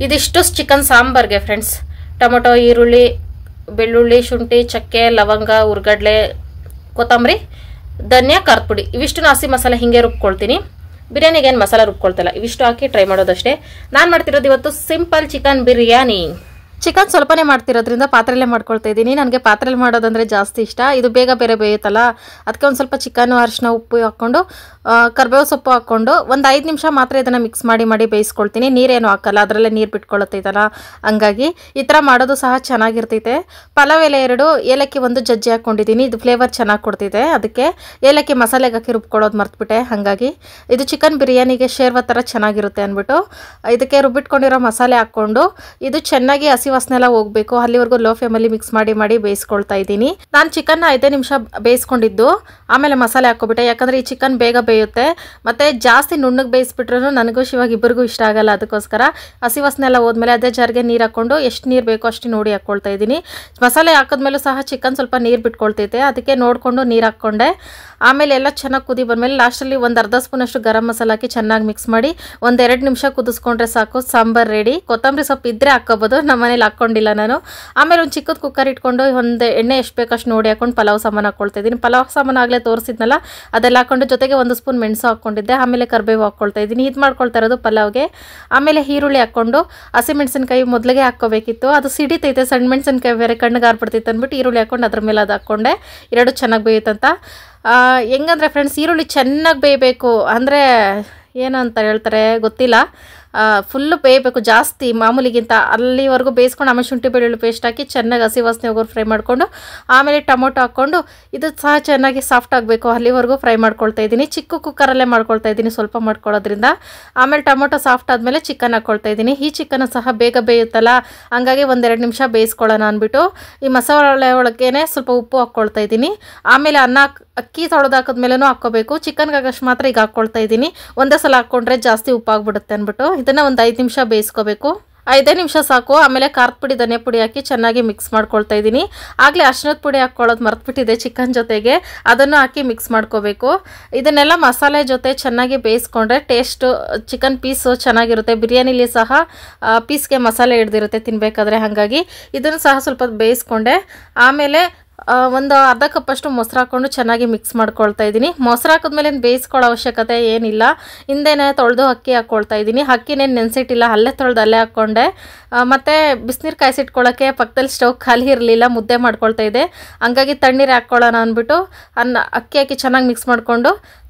ಇದಿಷ್ಟು ಚಿಕನ್ ಸಾಂಬಾರ್ಗೆ ಫ್ರೆಂಡ್ಸ್. ಟೊಮೊಟೊ, ಈರುಳ್ಳಿ, ಬೆಳ್ಳುಳ್ಳಿ, ಶುಂಠಿ, ಚಕ್ಕೆ, ಲವಂಗ, ಉರ್ಗಡ್ಲೆ, ಕೊತ್ತಂಬರಿ, ಧನ್ಯ, ಖಾರದ ಪುಡಿ, ಇವಿಷ್ಟು ಹಸಿ ಮಸಾಲೆ ಹಿಂಗೆ ರುಬ್ಕೊಳ್ತೀನಿ. ಬಿರಿಯಾನಿಗೆ ಏನು ಮಸಾಲ ರುಬ್ಕೊಳ್ತಿಲ್ಲ, ಇವಿಷ್ಟು ಹಾಕಿ ಟ್ರೈ ಮಾಡೋದಷ್ಟೇ. ನಾನು ಮಾಡ್ತಿರೋದು ಇವತ್ತು ಸಿಂಪಲ್ ಚಿಕನ್ ಬಿರಿಯಾನಿ. ಚಿಕನ್ ಸ್ವಲ್ಪನೇ ಮಾಡ್ತಿರೋದ್ರಿಂದ ಪಾತ್ರೆಯಲ್ಲೇ ಮಾಡ್ಕೊಳ್ತಾ ಇದ್ದೀನಿ. ನನಗೆ ಪಾತ್ರೆಯಲ್ಲಿ ಮಾಡೋದಂದ್ರೆ ಜಾಸ್ತಿ ಇಷ್ಟ. ಇದು ಬೇಗ ಬೇರೆ ಬೇಯುತ್ತಲ್ಲ, ಅದಕ್ಕೆ ಒಂದು ಸ್ವಲ್ಪ ಚಿಕನ್ನು, ಅರಿಶಿನ, ಉಪ್ಪು ಹಾಕ್ಕೊಂಡು ಕರಿಬೇವು ಸೊಪ್ಪು ಹಾಕ್ಕೊಂಡು ಒಂದು 5 ನಿಮಿಷ ಮಾತ್ರ ಇದನ್ನು ಮಿಕ್ಸ್ ಮಾಡಿ ಬೇಯಿಸ್ಕೊಳ್ತೀನಿ. ನೀರೇನು ಹಾಕಲ್ಲ, ಅದರಲ್ಲೇ ನೀರು ಬಿಟ್ಕೊಳ್ಳುತ್ತೈತಲ್ಲ, ಹಂಗಾಗಿ ಈ ಥರ ಮಾಡೋದು ಸಹ ಚೆನ್ನಾಗಿರ್ತೈತೆ. ಪಲಾವ್ ಎಲೆ 2, ಏಲಕ್ಕಿ 1 ಜಜ್ಜಿ ಹಾಕ್ಕೊಂಡಿದ್ದೀನಿ. ಇದು ಫ್ಲೇವರ್ ಚೆನ್ನಾಗಿ ಕೊಡ್ತೈತೆ, ಅದಕ್ಕೆ ಏಲಕ್ಕಿ ಮಸಾಲೆಗೆ ಹಾಕಿ ರುಬ್ಕೊಳ್ಳೋದು ಮರ್ತ್ಬಿಟ್ಟೆ. ಹಾಗಾಗಿ ಇದು ಚಿಕನ್ ಬಿರಿಯಾನಿಗೆ ಶೇರ್ವ ಥರ ಚೆನ್ನಾಗಿರುತ್ತೆ ಅಂದ್ಬಿಟ್ಟು ಇದಕ್ಕೆ ರುಬ್ಬಿಟ್ಕೊಂಡಿರೋ ಮಸಾಲೆ ಹಾಕ್ಕೊಂಡು ಇದು ಚೆನ್ನಾಗಿ ಹಸಿ ವಾಸನೆ ಎಲ್ಲ ಹೋಗಬೇಕು, ಅಲ್ಲಿವರೆಗೂ ಲೋ ಫ್ಲೇಮಲ್ಲಿ ಮಿಕ್ಸ್ ಮಾಡಿ ಬೇಯಿಸ್ಕೊಳ್ತಾ ಇದ್ದೀನಿ. ನಾನು ಚಿಕನ್ನ 5 ನಿಮಿಷ ಬೇಯಿಸ್ಕೊಂಡಿದ್ದು ಆಮೇಲೆ ಮಸಾಲೆ ಹಾಕ್ಕೊಬಿಟ್ಟೆ. ಯಾಕಂದರೆ ಈ ಚಿಕನ್ ಬೇಗ ಬೇಯುತ್ತೆ, ಮತ್ತು ಜಾಸ್ತಿ ನುಣ್ಣಗೆ ಬೇಯಿಸ್ಬಿಟ್ರೂ ನನಗೂ ಶಿವಾಗ ಇಬ್ಬರಿಗೂ ಇಷ್ಟ ಆಗಲ್ಲ. ಅದಕ್ಕೋಸ್ಕರ ಹಸಿ ವಾಸನೆ ಎಲ್ಲ ಹೋದ್ಮೇಲೆ ಅದೇ ಜಾರ್ಗೆ ನೀರು ಹಾಕ್ಕೊಂಡು ಎಷ್ಟು ನೀರು ಬೇಕೋ ಅಷ್ಟು ನೋಡಿ ಹಾಕ್ಕೊಳ್ತಾ ಇದ್ದೀನಿ. ಮಸಾಲೆ ಹಾಕಿದ್ಮೇಲೂ ಸಹ ಚಿಕನ್ ಸ್ವಲ್ಪ ನೀರು ಬಿಟ್ಕೊಳ್ತೈತೆ, ಅದಕ್ಕೆ ನೋಡಿಕೊಂಡು ನೀರು ಹಾಕ್ಕೊಂಡೆ. ಆಮೇಲೆ ಎಲ್ಲ ಚೆನ್ನಾಗಿ ಕುದಿ ಬಂದಮೇಲೆ ಲಾಸ್ಟಲ್ಲಿ ಒಂದು ಅರ್ಧ ಸ್ಪೂನಷ್ಟು ಗರಂ ಮಸಾಲ ಹಾಕಿ ಚೆನ್ನಾಗಿ ಮಿಕ್ಸ್ ಮಾಡಿ 1-2 ನಿಮಿಷ ಕುದಿಸ್ಕೊಂಡ್ರೆ ಸಾಕು, ಸಾಂಬಾರು ರೆಡಿ. ಕೊತ್ತಂಬರಿ ಸೊಪ್ಪು ಇದ್ದರೆ ಹಾಕ್ಕೋಬೋದು, ನಮ್ಮ ಮನೇಲಿ ಹಾಕ್ಕೊಂಡಿಲ್ಲ ನಾನು. ಆಮೇಲೆ ಒಂದು ಚಿಕ್ಕದ ಕುಕ್ಕರ್ ಇಟ್ಕೊಂಡು ಒಂದು ಎಣ್ಣೆ ಎಷ್ಟು ಬೇಕಷ್ಟು ನೋಡಿ ಹಾಕೊಂಡು ಪಲಾವ್ ಸಾಮಾನು ಹಾಕ್ಕೊಳ್ತಾ ಇದ್ದೀನಿ. ಪಲಾವ್ ಸಾಮಾನು ಆಗಲೇ ತೋರಿಸಿದ್ನಲ್ಲ ಅದೆಲ್ಲ ಹಾಕ್ಕೊಂಡು ಜೊತೆಗೆ 1 ಸ್ಪೂನ್ ಮೆಣಸು ಹಾಕ್ಕೊಂಡಿದ್ದೆ. ಆಮೇಲೆ ಕರಿಬೇವು ಹಾಕ್ಕೊಳ್ತಾ ಇದ್ದೀನಿ. ಇದು ಮಾಡ್ಕೊಳ್ತಾ ಇರೋದು ಪಲಾವ್ಗೆ. ಆಮೇಲೆ ಈರುಳ್ಳಿ ಹಾಕ್ಕೊಂಡು ಹಸಿಮೆಣಸಿನ್ಕಾಯಿ ಮೊದಲಿಗೆ ಹಾಕ್ಕೋಬೇಕಿತ್ತು, ಅದು ಸಿಡಿತೈತೆ, ಸಣ್ಣ ಮೆಣಸಿನ್ಕಾಯಿ ಬೇರೆ ಕಣ್ಣಿಗೆ ಆರ್ಬಿಡ್ತೈತೆ ಅಂದ್ಬಿಟ್ಟು ಈರುಳ್ಳಿ ಹಾಕ್ಕೊಂಡು ಅದ್ರ ಮೇಲೆ ಅದು ಹಾಕ್ಕೊಂಡೆ. 2 ಚೆನ್ನಾಗಿ ಬೇಯುತ್ತಂತ. ಹೆಂಗಂದ್ರೆ ಫ್ರೆಂಡ್ಸ್, ಈರುಳ್ಳಿ ಚೆನ್ನಾಗಿ ಬೇಯಬೇಕು, ಅಂದರೆ ಏನು ಅಂತ ಹೇಳ್ತಾರೆ ಗೊತ್ತಿಲ್ಲ, ಫುಲ್ಲು ಬೇಯಬೇಕು ಜಾಸ್ತಿ ಮಾಮೂಲಿಗಿಂತ. ಅಲ್ಲಿವರೆಗೂ ಬೇಯಿಸ್ಕೊಂಡು ಆಮೇಲೆ ಶುಂಠಿ ಬೆಳ್ಳುಳ್ಳಿ ಪೇಸ್ಟ್ ಹಾಕಿ ಚೆನ್ನಾಗಿ ಹಸಿ ವಾಸನೆ ಹೋಗೋರು ಫ್ರೈ ಮಾಡಿಕೊಂಡು ಆಮೇಲೆ ಟೊಮೊಟೊ ಹಾಕ್ಕೊಂಡು ಇದು ಸಹ ಚೆನ್ನಾಗಿ ಸಾಫ್ಟ್ ಆಗಬೇಕು, ಅಲ್ಲಿವರೆಗೂ ಫ್ರೈ ಮಾಡ್ಕೊಳ್ತಾ ಇದ್ದೀನಿ. ಚಿಕ್ಕ ಕುಕ್ಕರಲ್ಲೇ ಮಾಡ್ಕೊಳ್ತಾ ಇದ್ದೀನಿ ಸ್ವಲ್ಪ ಮಾಡ್ಕೊಳ್ಳೋದ್ರಿಂದ. ಆಮೇಲೆ ಟೊಮೊಟೊ ಸಾಫ್ಟ್ ಆದಮೇಲೆ ಚಿಕನ್ ಹಾಕ್ಕೊಳ್ತಾ ಇದ್ದೀನಿ. ಈ ಚಿಕನ್ ಸಹ ಬೇಗ ಬೇಯುತ್ತಲ್ಲ, ಹಂಗಾಗಿ 1-2 ನಿಮಿಷ ಬೇಯಿಸ್ಕೊಳ್ಳೋಣ ಅಂದ್ಬಿಟ್ಟು ಈ ಮಸಾಲೆ ಒಳಗೇನೆ ಸ್ವಲ್ಪ ಉಪ್ಪು ಹಾಕ್ಕೊಳ್ತಾ ಇದ್ದೀನಿ. ಆಮೇಲೆ ಅಕ್ಕಿ ತೊಳೆದು ಹಾಕಿದ್ಮೇಲೂ ಹಾಕ್ಕೋಬೇಕು. ಚಿಕನ್ಗೆ ಆಗಷ್ಟು ಮಾತ್ರ ಈಗ ಹಾಕ್ಕೊಳ್ತಾ ಇದ್ದೀನಿ, ಒಂದೇ ಸಲ ಹಾಕ್ಕೊಂಡ್ರೆ ಜಾಸ್ತಿ ಉಪ್ಪಾಗ್ಬಿಡುತ್ತೆ ಅಂದ್ಬಿಟ್ಟು ಇದನ್ನು ಒಂದು 5 ನಿಮಿಷ ಬೇಯಿಸ್ಕೋಬೇಕು. 5 ನಿಮಿಷ ಸಾಕು. ಆಮೇಲೆ ಖಾರದ ಪುಡಿ ಧನಿಯಾ ಪುಡಿ ಹಾಕಿ ಚೆನ್ನಾಗಿ ಮಿಕ್ಸ್ ಮಾಡ್ಕೊಳ್ತಾ ಇದ್ದೀನಿ. ಆಗಲೇ ಅರಿಶಿನದ ಪುಡಿ ಹಾಕ್ಕೊಳ್ಳೋದು ಮರ್ತುಬಿಟ್ಟಿದೆ ಚಿಕನ್ ಜೊತೆಗೆ, ಅದನ್ನು ಹಾಕಿ ಮಿಕ್ಸ್ ಮಾಡ್ಕೋಬೇಕು. ಇದನ್ನೆಲ್ಲ ಮಸಾಲೆ ಜೊತೆ ಚೆನ್ನಾಗಿ ಬೇಯಿಸ್ಕೊಂಡ್ರೆ ಟೇಸ್ಟು ಚಿಕನ್ ಪೀಸು ಚೆನ್ನಾಗಿರುತ್ತೆ. ಬಿರಿಯಾನಿಲಿ ಸಹ ಪೀಸ್ಗೆ ಮಸಾಲೆ ಹಿಡ್ದಿರುತ್ತೆ ತಿನ್ನಬೇಕಾದ್ರೆ, ಹಾಗಾಗಿ ಇದನ್ನು ಸಹ ಸ್ವಲ್ಪ ಬೇಯಿಸ್ಕೊಂಡೆ. ಆಮೇಲೆ ಒಂದು ಅರ್ಧ ಕಪ್ಪಷ್ಟು ಮೊಸರು ಹಾಕ್ಕೊಂಡು ಚೆನ್ನಾಗಿ ಮಿಕ್ಸ್ ಮಾಡ್ಕೊಳ್ತಾ ಇದ್ದೀನಿ. ಮೊಸರು ಹಾಕಿದ್ಮೇಲೆ ಬೇಯಿಸ್ಕೊಳ್ಳೋ ಅವಶ್ಯಕತೆ ಏನಿಲ್ಲ, ಹಿಂದೆನೇ ತೊಳೆದು ಅಕ್ಕಿ ಹಾಕ್ಕೊಳ್ತಾ ಇದ್ದೀನಿ. ಅಕ್ಕಿನೇನು ನೆನೆಸಿಟ್ಟಿಲ್ಲ, ಅಲ್ಲೇ ತೊಳೆದು ಅಲ್ಲೇ ಹಾಕ್ಕೊಂಡೆ. ಮತ್ತು ಬಿಸಿನೀರು ಕಾಯಿಸಿಟ್ಕೊಳ್ಳೋಕ್ಕೆ ಪಕ್ಕದಲ್ಲಿ ಸ್ಟವ್ ಖಾಲಿ ಇರಲಿಲ್ಲ, ಮುದ್ದೆ ಮಾಡ್ಕೊಳ್ತಾ ಇದ್ದೆ, ಹಂಗಾಗಿ ತಣ್ಣೀರು ಹಾಕ್ಕೊಳ್ಳೋಣ ಅಂದ್ಬಿಟ್ಟು ಅಕ್ಕಿ ಹಾಕಿ ಚೆನ್ನಾಗಿ ಮಿಕ್ಸ್ ಮಾಡಿಕೊಂಡು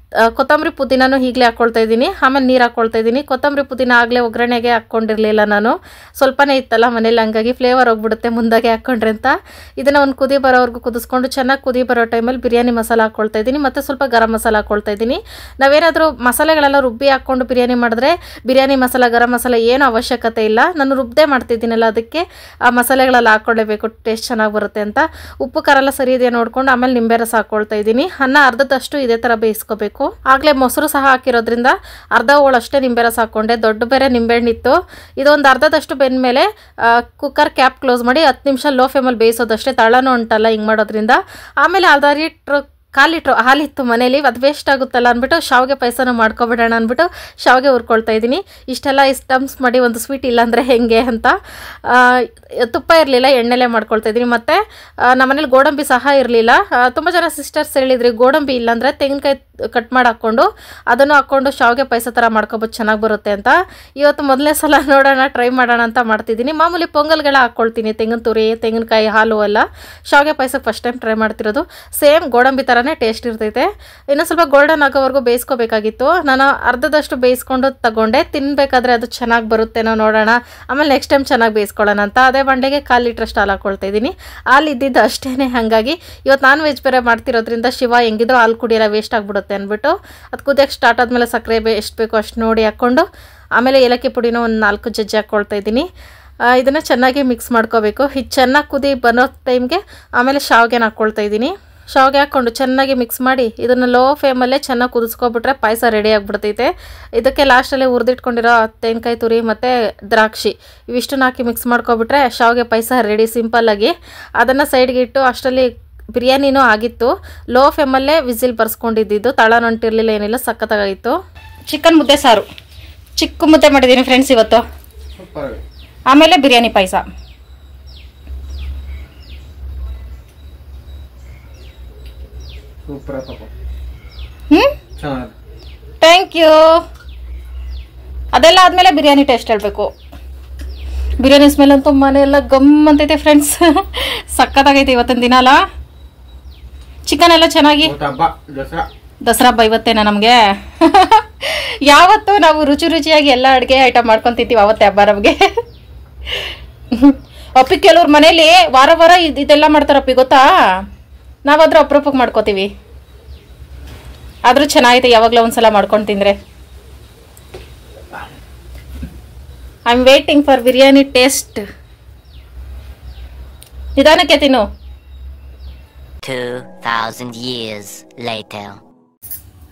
ಕೊತ್ತಂಬರಿ ಪುದೀನೂ ಈಗಲೇ ಹಾಕ್ಕೊಳ್ತಾ ಇದ್ದೀನಿ. ಆಮೇಲೆ ನೀರು ಹಾಕ್ಕೊಳ್ತಾ ಇದ್ದೀನಿ. ಕೊತ್ತಂಬರಿ ಪುದೀನ ಆಗಲೇ ಒಗ್ಗರಣೆಗೆ ಹಾಕ್ಕೊಂಡಿರಲಿಲ್ಲ ನಾನು, ಸ್ವಲ್ಪನೇ ಇತ್ತಲ್ಲ ಮನೇಲಿ, ಹಂಗಾಗಿ ಫ್ಲೇವರ್ ಹೋಗ್ಬಿಡುತ್ತೆ ಮುಂದಾಗೆ ಹಾಕ್ಕೊಂಡ್ರೆ ಅಂತ. ಇದನ್ನು ಒಂದು ಕುದಿ ಬರೋವರೆಗೂ ಕುದಿಸ್ಕೊಂಡು ಚೆನ್ನಾಗಿ ಕುದಿ ಬರೋ ಟೈಮಲ್ಲಿ ಬಿರಿಯಾನಿ ಮಸಾಲ ಹಾಕ್ಕೊಳ್ತಾ ಇದ್ದೀನಿ, ಮತ್ತು ಸ್ವಲ್ಪ ಗರಂ ಮಸಾಲ ಹಾಕ್ಕೊಳ್ತಾ ಇದ್ದೀನಿ. ನಾವೇನಾದರೂ ಮಸಾಲೆಗಳೆಲ್ಲ ರುಬ್ಬಿ ಹಾಕ್ಕೊಂಡು ಬಿರಿಯಾನಿ ಮಾಡಿದ್ರೆ ಬಿರಿಯಾನಿ ಮಸಾಲ ಗರಂ ಮಸಾಲ ಏನೂ ಅವಶ್ಯಕತೆ ಇಲ್ಲ. ನಾನು ರುಬ್ಬದೆ ಮಾಡ್ತಿದ್ದೀನಲ್ಲ, ಅದಕ್ಕೆ ಆ ಮಸಾಲೆಗಳೆಲ್ಲ ಹಾಕ್ಕೊಳ್ಳೇಬೇಕು, ಟೇಸ್ಟ್ ಚೆನ್ನಾಗಿ ಬರುತ್ತೆ ಅಂತ. ಉಪ್ಪು ಖಾರ ಎಲ್ಲ ಸರಿ ಇದೆಯಾ ನೋಡ್ಕೊಂಡು ಆಮೇಲೆ ನಿಂಬೆ ರಸ ಹಾಕ್ಕೊಳ್ತಾ ಇದ್ದೀನಿ. ಅನ್ನ ಅರ್ಧದಷ್ಟು ಇದೇ ಥರ ಬೇಯಿಸ್ಕೋಬೇಕು. ಆಗಲೇ ಮೊಸರು ಸಹ ಹಾಕಿರೋದ್ರಿಂದ ಅರ್ಧ ಹೋಳಷ್ಟೇ ನಿಂಬೆ ರಸ ಹಾಕ್ಕೊಂಡೆ, ದೊಡ್ಡ ಬೇರೆ ನಿಂಬೆಹಣ್ಣಿತ್ತು. ಇದೊಂದು ಅರ್ಧದಷ್ಟು ಬೆಂದಮೇಲೆ ಕುಕ್ಕರ್ ಕ್ಯಾಪ್ ಕ್ಲೋಸ್ ಮಾಡಿ 10 ನಿಮಿಷ ಲೋ ಫ್ಲೇಮಲ್ಲಿ ಬೇಯಿಸೋದಷ್ಟೇ, ತಳನೂ ಉಂಟಲ್ಲ ಹಿಂಗೆ ಮಾಡೋದ್ರಿಂದ. ಆಮೇಲೆ 1/2 ಲೀಟ್ರ್ ಹಾಲಿತ್ತು ಮನೇಲಿ, ಅದು ವೇಸ್ಟ್ ಆಗುತ್ತಲ್ಲ ಅಂದ್ಬಿಟ್ಟು ಶಾವಿಗೆ ಪಾಯಸನ ಮಾಡ್ಕೊಬಿಡೋಣ ಅಂದ್ಬಿಟ್ಟು ಶಾವಿಗೆ ಹುರ್ಕೊಳ್ತಾ ಇದ್ದೀನಿ. ಇಷ್ಟೆಲ್ಲ ಟಮ್ಸ್ ಮಾಡಿ ಒಂದು ಸ್ವೀಟ್ ಇಲ್ಲಾಂದರೆ ಹೆಂಗೆ ಅಂತ. ತುಪ್ಪ ಇರಲಿಲ್ಲ, ಎಣ್ಣೆಲೆ ಮಾಡ್ಕೊಳ್ತಾ ಇದ್ದೀನಿ. ಮತ್ತು ನಮ್ಮನೇಲಿ ಗೋಡಂಬಿ ಸಹ ಇರಲಿಲ್ಲ. ತುಂಬ ಜನ ಸಿಸ್ಟರ್ಸ್ ಹೇಳಿದ್ರಿ ಗೋಡಂಬಿ ಇಲ್ಲಾಂದರೆ ತೆಂಗಿನಕಾಯಿ ಕಟ್ ಮಾಡಿ ಹಾಕ್ಕೊಂಡು ಅದನ್ನು ಹಾಕ್ಕೊಂಡು ಶಾವಿಗೆ ಪಾಯಸ ಥರ ಮಾಡ್ಕೊಬೋದು, ಚೆನ್ನಾಗಿ ಬರುತ್ತೆ ಅಂತ. ಇವತ್ತು ಮೊದಲನೇ ಸಲ ನೋಡೋಣ, ಟ್ರೈ ಮಾಡೋಣ ಅಂತ ಮಾಡ್ತಿದ್ದೀನಿ. ಮಾಮೂಲಿ ಪೊಂಗಲ್ಗಳ ಹಾಕ್ಕೊಳ್ತೀನಿ, ತೆಂಗಿನ ತುರಿ, ತೆಂಗಿನಕಾಯಿ, ಹಾಲು ಎಲ್ಲ. ಶಾವಿಗೆ ಪಾಯಸಕ್ಕೆ ಫಸ್ಟ್ ಟೈಮ್ ಟ್ರೈ ಮಾಡ್ತಿರೋದು. ಸೇಮ್ ಗೋಡಂಬಿ ಥರನೇ ಟೇಸ್ಟ್ ಇರ್ತೈತೆ. ಇನ್ನೂ ಸ್ವಲ್ಪ ಗೋಲ್ಡನ್ ಆಗೋವರೆಗೂ ಬೇಯಿಸ್ಕೋಬೇಕಾಗಿತ್ತು. ನಾನು ಅರ್ಧದಷ್ಟು ಬೇಯಿಸ್ಕೊಂಡು ತಗೊಂಡೆ, ತಿನ್ನಬೇಕಾದ್ರೆ ಅದು ಚೆನ್ನಾಗಿ ಬರುತ್ತೇನೋ ನೋಡೋಣ, ಆಮೇಲೆ ನೆಕ್ಸ್ಟ್ ಟೈಮ್ ಚೆನ್ನಾಗಿ ಬೇಯಿಸ್ಕೊಳ್ಳೋಣ ಅಂತ ಅದೇ ಬಂಡೆಗೆ 1/4 ಲೀಟ್ರಷ್ಟು ಹಾಲು ಹಾಕ್ಕೊಳ್ತಾ ಇದ್ದೀನಿ. ಹಾಲು ಇದ್ದಿದ್ದು ಅಷ್ಟೇ, ಹಾಗಾಗಿ ಇವತ್ತು ನಾನ್ ವೆಜ್ ಬೇರೆ ಮಾಡ್ತಿರೋದ್ರಿಂದ ಶಿವ ಹೆಂಗಿದ್ರು ಹಾಲು ಕುಡಿಯಲ್ಲ, ವೇಸ್ಟ್ ಆಗ್ಬಿಡುತ್ತೆ ಅಂದ್ಬಿಟ್ಟು ಅದು ಕುದಿಯೋಕ್ಕೆ ಸ್ಟಾರ್ಟ್ ಆದಮೇಲೆ ಸಕ್ಕರೆ ಎಷ್ಟು ಬೇಕೋ ಅಷ್ಟು ನೋಡಿ ಹಾಕ್ಕೊಂಡು ಆಮೇಲೆ ಏಲಕ್ಕಿ ಪುಡಿನೂ ಒಂದು 4 ಜಜ್ಜಿ ಹಾಕ್ಕೊಳ್ತಾ ಇದ್ದೀನಿ. ಇದನ್ನು ಚೆನ್ನಾಗಿ ಮಿಕ್ಸ್ ಮಾಡ್ಕೋಬೇಕು. ಇದು ಚೆನ್ನಾಗಿ ಕುದಿ ಬರೋ ಟೈಮ್ಗೆ ಆಮೇಲೆ ಶಾವಿಗೆನ ಹಾಕ್ಕೊಳ್ತಾ ಇದ್ದೀನಿ. ಶಾವಿಗೆ ಹಾಕ್ಕೊಂಡು ಚೆನ್ನಾಗಿ ಮಿಕ್ಸ್ ಮಾಡಿ ಇದನ್ನು ಲೋ ಫ್ಲೇಮಲ್ಲೇ ಚೆನ್ನಾಗಿ ಕುದಿಸ್ಕೊಬಿಟ್ರೆ ಪಾಯಸ ರೆಡಿ ಆಗಿಬಿಡ್ತೈತೆ. ಇದಕ್ಕೆ ಲಾಸ್ಟಲ್ಲೇ ಹುರಿದಿಟ್ಕೊಂಡಿರೋ ತೆಂಗಿನಕಾಯಿ ತುರಿ ಮತ್ತು ದ್ರಾಕ್ಷಿ ಇವಿಷ್ಟನ್ನು ಹಾಕಿ ಮಿಕ್ಸ್ ಮಾಡ್ಕೊಬಿಟ್ರೆ ಶಾವಿಗೆ ಪಾಯಸ ರೆಡಿ ಸಿಂಪಲ್ಲಾಗಿ. ಅದನ್ನು ಸೈಡ್ಗೆ ಇಟ್ಟು ಅಷ್ಟರಲ್ಲಿ ಬಿರಿಯಾನಿನೂ ಆಗಿತ್ತು. ಲೋ ಫ್ಲೇಮಲ್ಲೇ ವಿಸಿಲ್ ಬರ್ಸ್ಕೊಂಡಿದ್ದು, ತಳ ಹೊಂಟಿರಲಿಲ್ಲ, ಏನಿಲ್ಲ, ಸಖತ್ತಾಗಿತ್ತು. ಚಿಕನ್ ಮುದ್ದೆ ಸಾರು, ಚಿಕ್ಕ ಮುದ್ದೆ ಮಾಡಿದ್ದೀನಿ ಫ್ರೆಂಡ್ಸ್ ಇವತ್ತು. ಆಮೇಲೆ ಬಿರಿಯಾನಿ ಪಾಯಸ. Thank you. ಅದೆಲ್ಲ ಆದಮೇಲೆ ಬಿರಿಯಾನಿ ಟೇಸ್ಟ್ ಹೇಳಬೇಕು. ಬಿರಿಯಾನಿ ಸ್ಮೆಲ್ ಅಂತೂ ಮನೆಯೆಲ್ಲ ಗಮ್ ಅಂತೈತೆ ಫ್ರೆಂಡ್ಸ್, ಸಕ್ಕತ್ತಾಗೈತೆ ಇವತ್ತಿನ ದಿನ ಅಲ್ಲ. ಚಿಕನ್ ಎಲ್ಲ ಚೆನ್ನಾಗಿ ದಸರಾ ಹಬ್ಬ ಇವತ್ತೇನ ನಮಗೆ. ಯಾವತ್ತು ನಾವು ರುಚಿಯಾಗಿ ಎಲ್ಲ ಅಡುಗೆ ಐಟಮ್ ಮಾಡ್ಕೊಂಡು ತಿಂತೀವಿ, ಅವತ್ತೇ ಹಬ್ಬ ನಮಗೆ. ಅಪ್ಪಿ ಕೆಲವ್ರ ಮನೇಲಿ ವಾರ ಇದೆಲ್ಲ ಮಾಡ್ತಾರಪ್ಪಿ, ಗೊತ್ತಾ? ನಾವಾದ್ರೂ ಅಪರೂಪಕ್ಕೆ ಮಾಡ್ಕೋತೀವಿ, ಆದರೂ ಚೆನ್ನಾಗೈತೆ ಯಾವಾಗಲೂ ಒಂದ್ಸಲ ಮಾಡ್ಕೊಂಡು ತಿಂದರೆ. I am waiting for biryani taste. ನಿಧಾನಕ್ಕೆ ತಿನ್ನು.
2000 years later.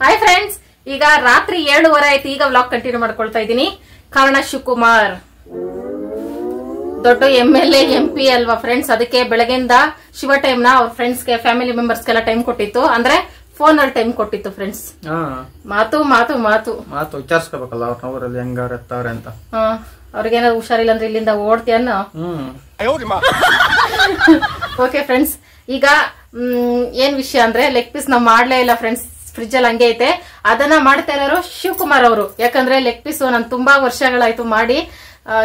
ಹಾಯ್ ಫ್ರೆಂಡ್ಸ್, ಈಗ ರಾತ್ರಿ 7:30 ಆಯ್ತು. ಈಗ ವ್ಲಾಗ್ ಕಂಟಿನ್ಯೂ ಮಾಡ್ಕೊಳ್ತಾ ಇದ್ದೀನಿ. ಕಾರಣ ಶಿವಕುಮಾರ್ ದೊಡ್ಡ MLA MP ಅಲ್ವಾ ಫ್ರೆಂಡ್ಸ್, ಅದಕ್ಕೆ ಬೆಳಗ್ಗೆಯಿಂದ ಶಿವ ಟೈಮ್ ನ ಅವ್ರ ಫ್ರೆಂಡ್ಸ್ಗೆ ಫ್ಯಾಮಿಲಿ ಮೆಂಬರ್ಸ್ಗೆಲ್ಲ ಟೈಮ್ ಕೊಟ್ಟಿತ್ತು. ಅಂದ್ರೆ ಫೋನ್ ಅಲ್ಲಿ ಟೈಮ್ ಕೊಟ್ಟಿತ್ತು ಫ್ರೆಂಡ್ಸ್. ಮಾತು ಮಾತು ಮಾತು
ಮಾತು ವಿಚಾರಿಸ್ಕೋಬೇಕಲ್ಲ ಅವ್ರ ಊರಲ್ಲಿ ಹೆಂಗವ್ರ ಎತ್ತವ್ರೆ ಅಂತ.
ಅವ್ರಿಗೇನಾದ್ರು ಹುಷಾರಿಲ್ಲ ಅಂದ್ರೆ ಇಲ್ಲಿಂದ ಓಡ್ತೀಯನ್ನ. ಓಕೆ ಫ್ರೆಂಡ್ಸ್, ಈಗ ಏನ್ ವಿಷಯ ಅಂದ್ರೆ ಲೆಗ್ ಪೀಸ್ ನಾವ್ ಮಾಡ್ಲೇ ಇಲ್ಲ ಫ್ರೆಂಡ್ಸ್, ಫ್ರಿಜ್ ಅಲ್ಲಿ ಹಂಗೆ ಐತೆ. ಅದನ್ನ ಮಾಡ್ತಾ ಇರೋರು ಶಿವಕುಮಾರ್ ಅವರು. ಯಾಕಂದ್ರೆ ಲೆಗ್ ಪೀಸ್ ನಾನು ತುಂಬಾ ವರ್ಷಗಳಾಯ್ತು ಮಾಡಿ,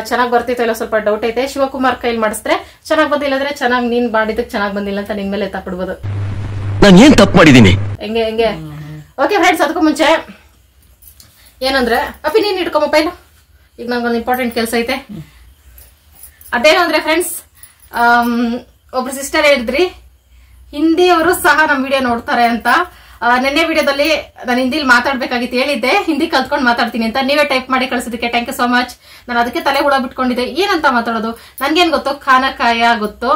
ಚೆನ್ನಾಗ್ ಬರ್ತಿತ್ತು ಇಲ್ಲ ಸ್ವಲ್ಪ ಡೌಟ್ ಐತೆ. ಶಿವಕುಮಾರ್ ಕೈಲಿ ಮಾಡಿಸಿದ್ರೆ ಚೆನ್ನಾಗ್ ಬಂದಿಲ್ಲ ಅಂದ್ರೆ ಚೆನ್ನಾಗ್ ನೀನ್ ಮಾಡಿದಕ್ಕೆ ಚೆನ್ನಾಗ್ ಬಂದಿಲ್ಲ ಅಂತ ನಿನ್ ಮೇಲೆ ತಪ್ಪಿಡ್ಬೋದು.
ನಾನು ಏನ್ ತಪ್ಪು ಮಾಡಿದೀನಿ?
ಹೆಂಗೆ ಹೆಂಗೆ ಓಕೆ ಫ್ರೆಂಡ್ಸ್, ಅದಕ್ಕೂ ಮುಂಚೆ ಏನಂದ್ರೆ ಅಪ್ಪಿ ನೀನ್ ಇಟ್ಕೊ ಮೊಬೈಲ್, ಈಗ ನಂಗೊಂದು ಇಂಪಾರ್ಟೆಂಟ್ ಕೆಲಸ ಐತೆ. ಅದೇನು ಅಂದ್ರೆ ಫ್ರೆಂಡ್ಸ್, ಒಬ್ರು ಸಿಸ್ಟರ್ ಹೇಳಿದ್ರಿ ಹಿಂದಿಯವರು ಸಹ ನಮ್ ವಿಡಿಯೋ ನೋಡ್ತಾರೆ ಅಂತ. ನಿನ್ನೆ ವಿಡಿಯೋದಲ್ಲಿ ನಾನು ಹಿಂದಿಲಿ ಮಾತಾಡ್ಬೇಕಾಗಿತ್ತು, ಹೇಳಿದ್ದೆ ಹಿಂದಿ ಕಲ್ತ್ಕೊಂಡು ಮಾತಾಡ್ತೀನಿ ಅಂತ. ನೀವೇ ಟೈಪ್ ಮಾಡಿ ಕಳಿಸಿದಕ್ಕೆ ಥ್ಯಾಂಕ್ ಯು ಸೋ ಮಚ್. ನಾನು ಅದಕ್ಕೆ ತಲೆ ಹುಳ ಬಿಟ್ಕೊಂಡಿದ್ದೆ, ಏನಂತ ಮಾತಾಡೋದು. ನನ್ಗೇನ್ ಗೊತ್ತು, ಖಾನಾ ಕಾಯ ಗೊತ್ತು,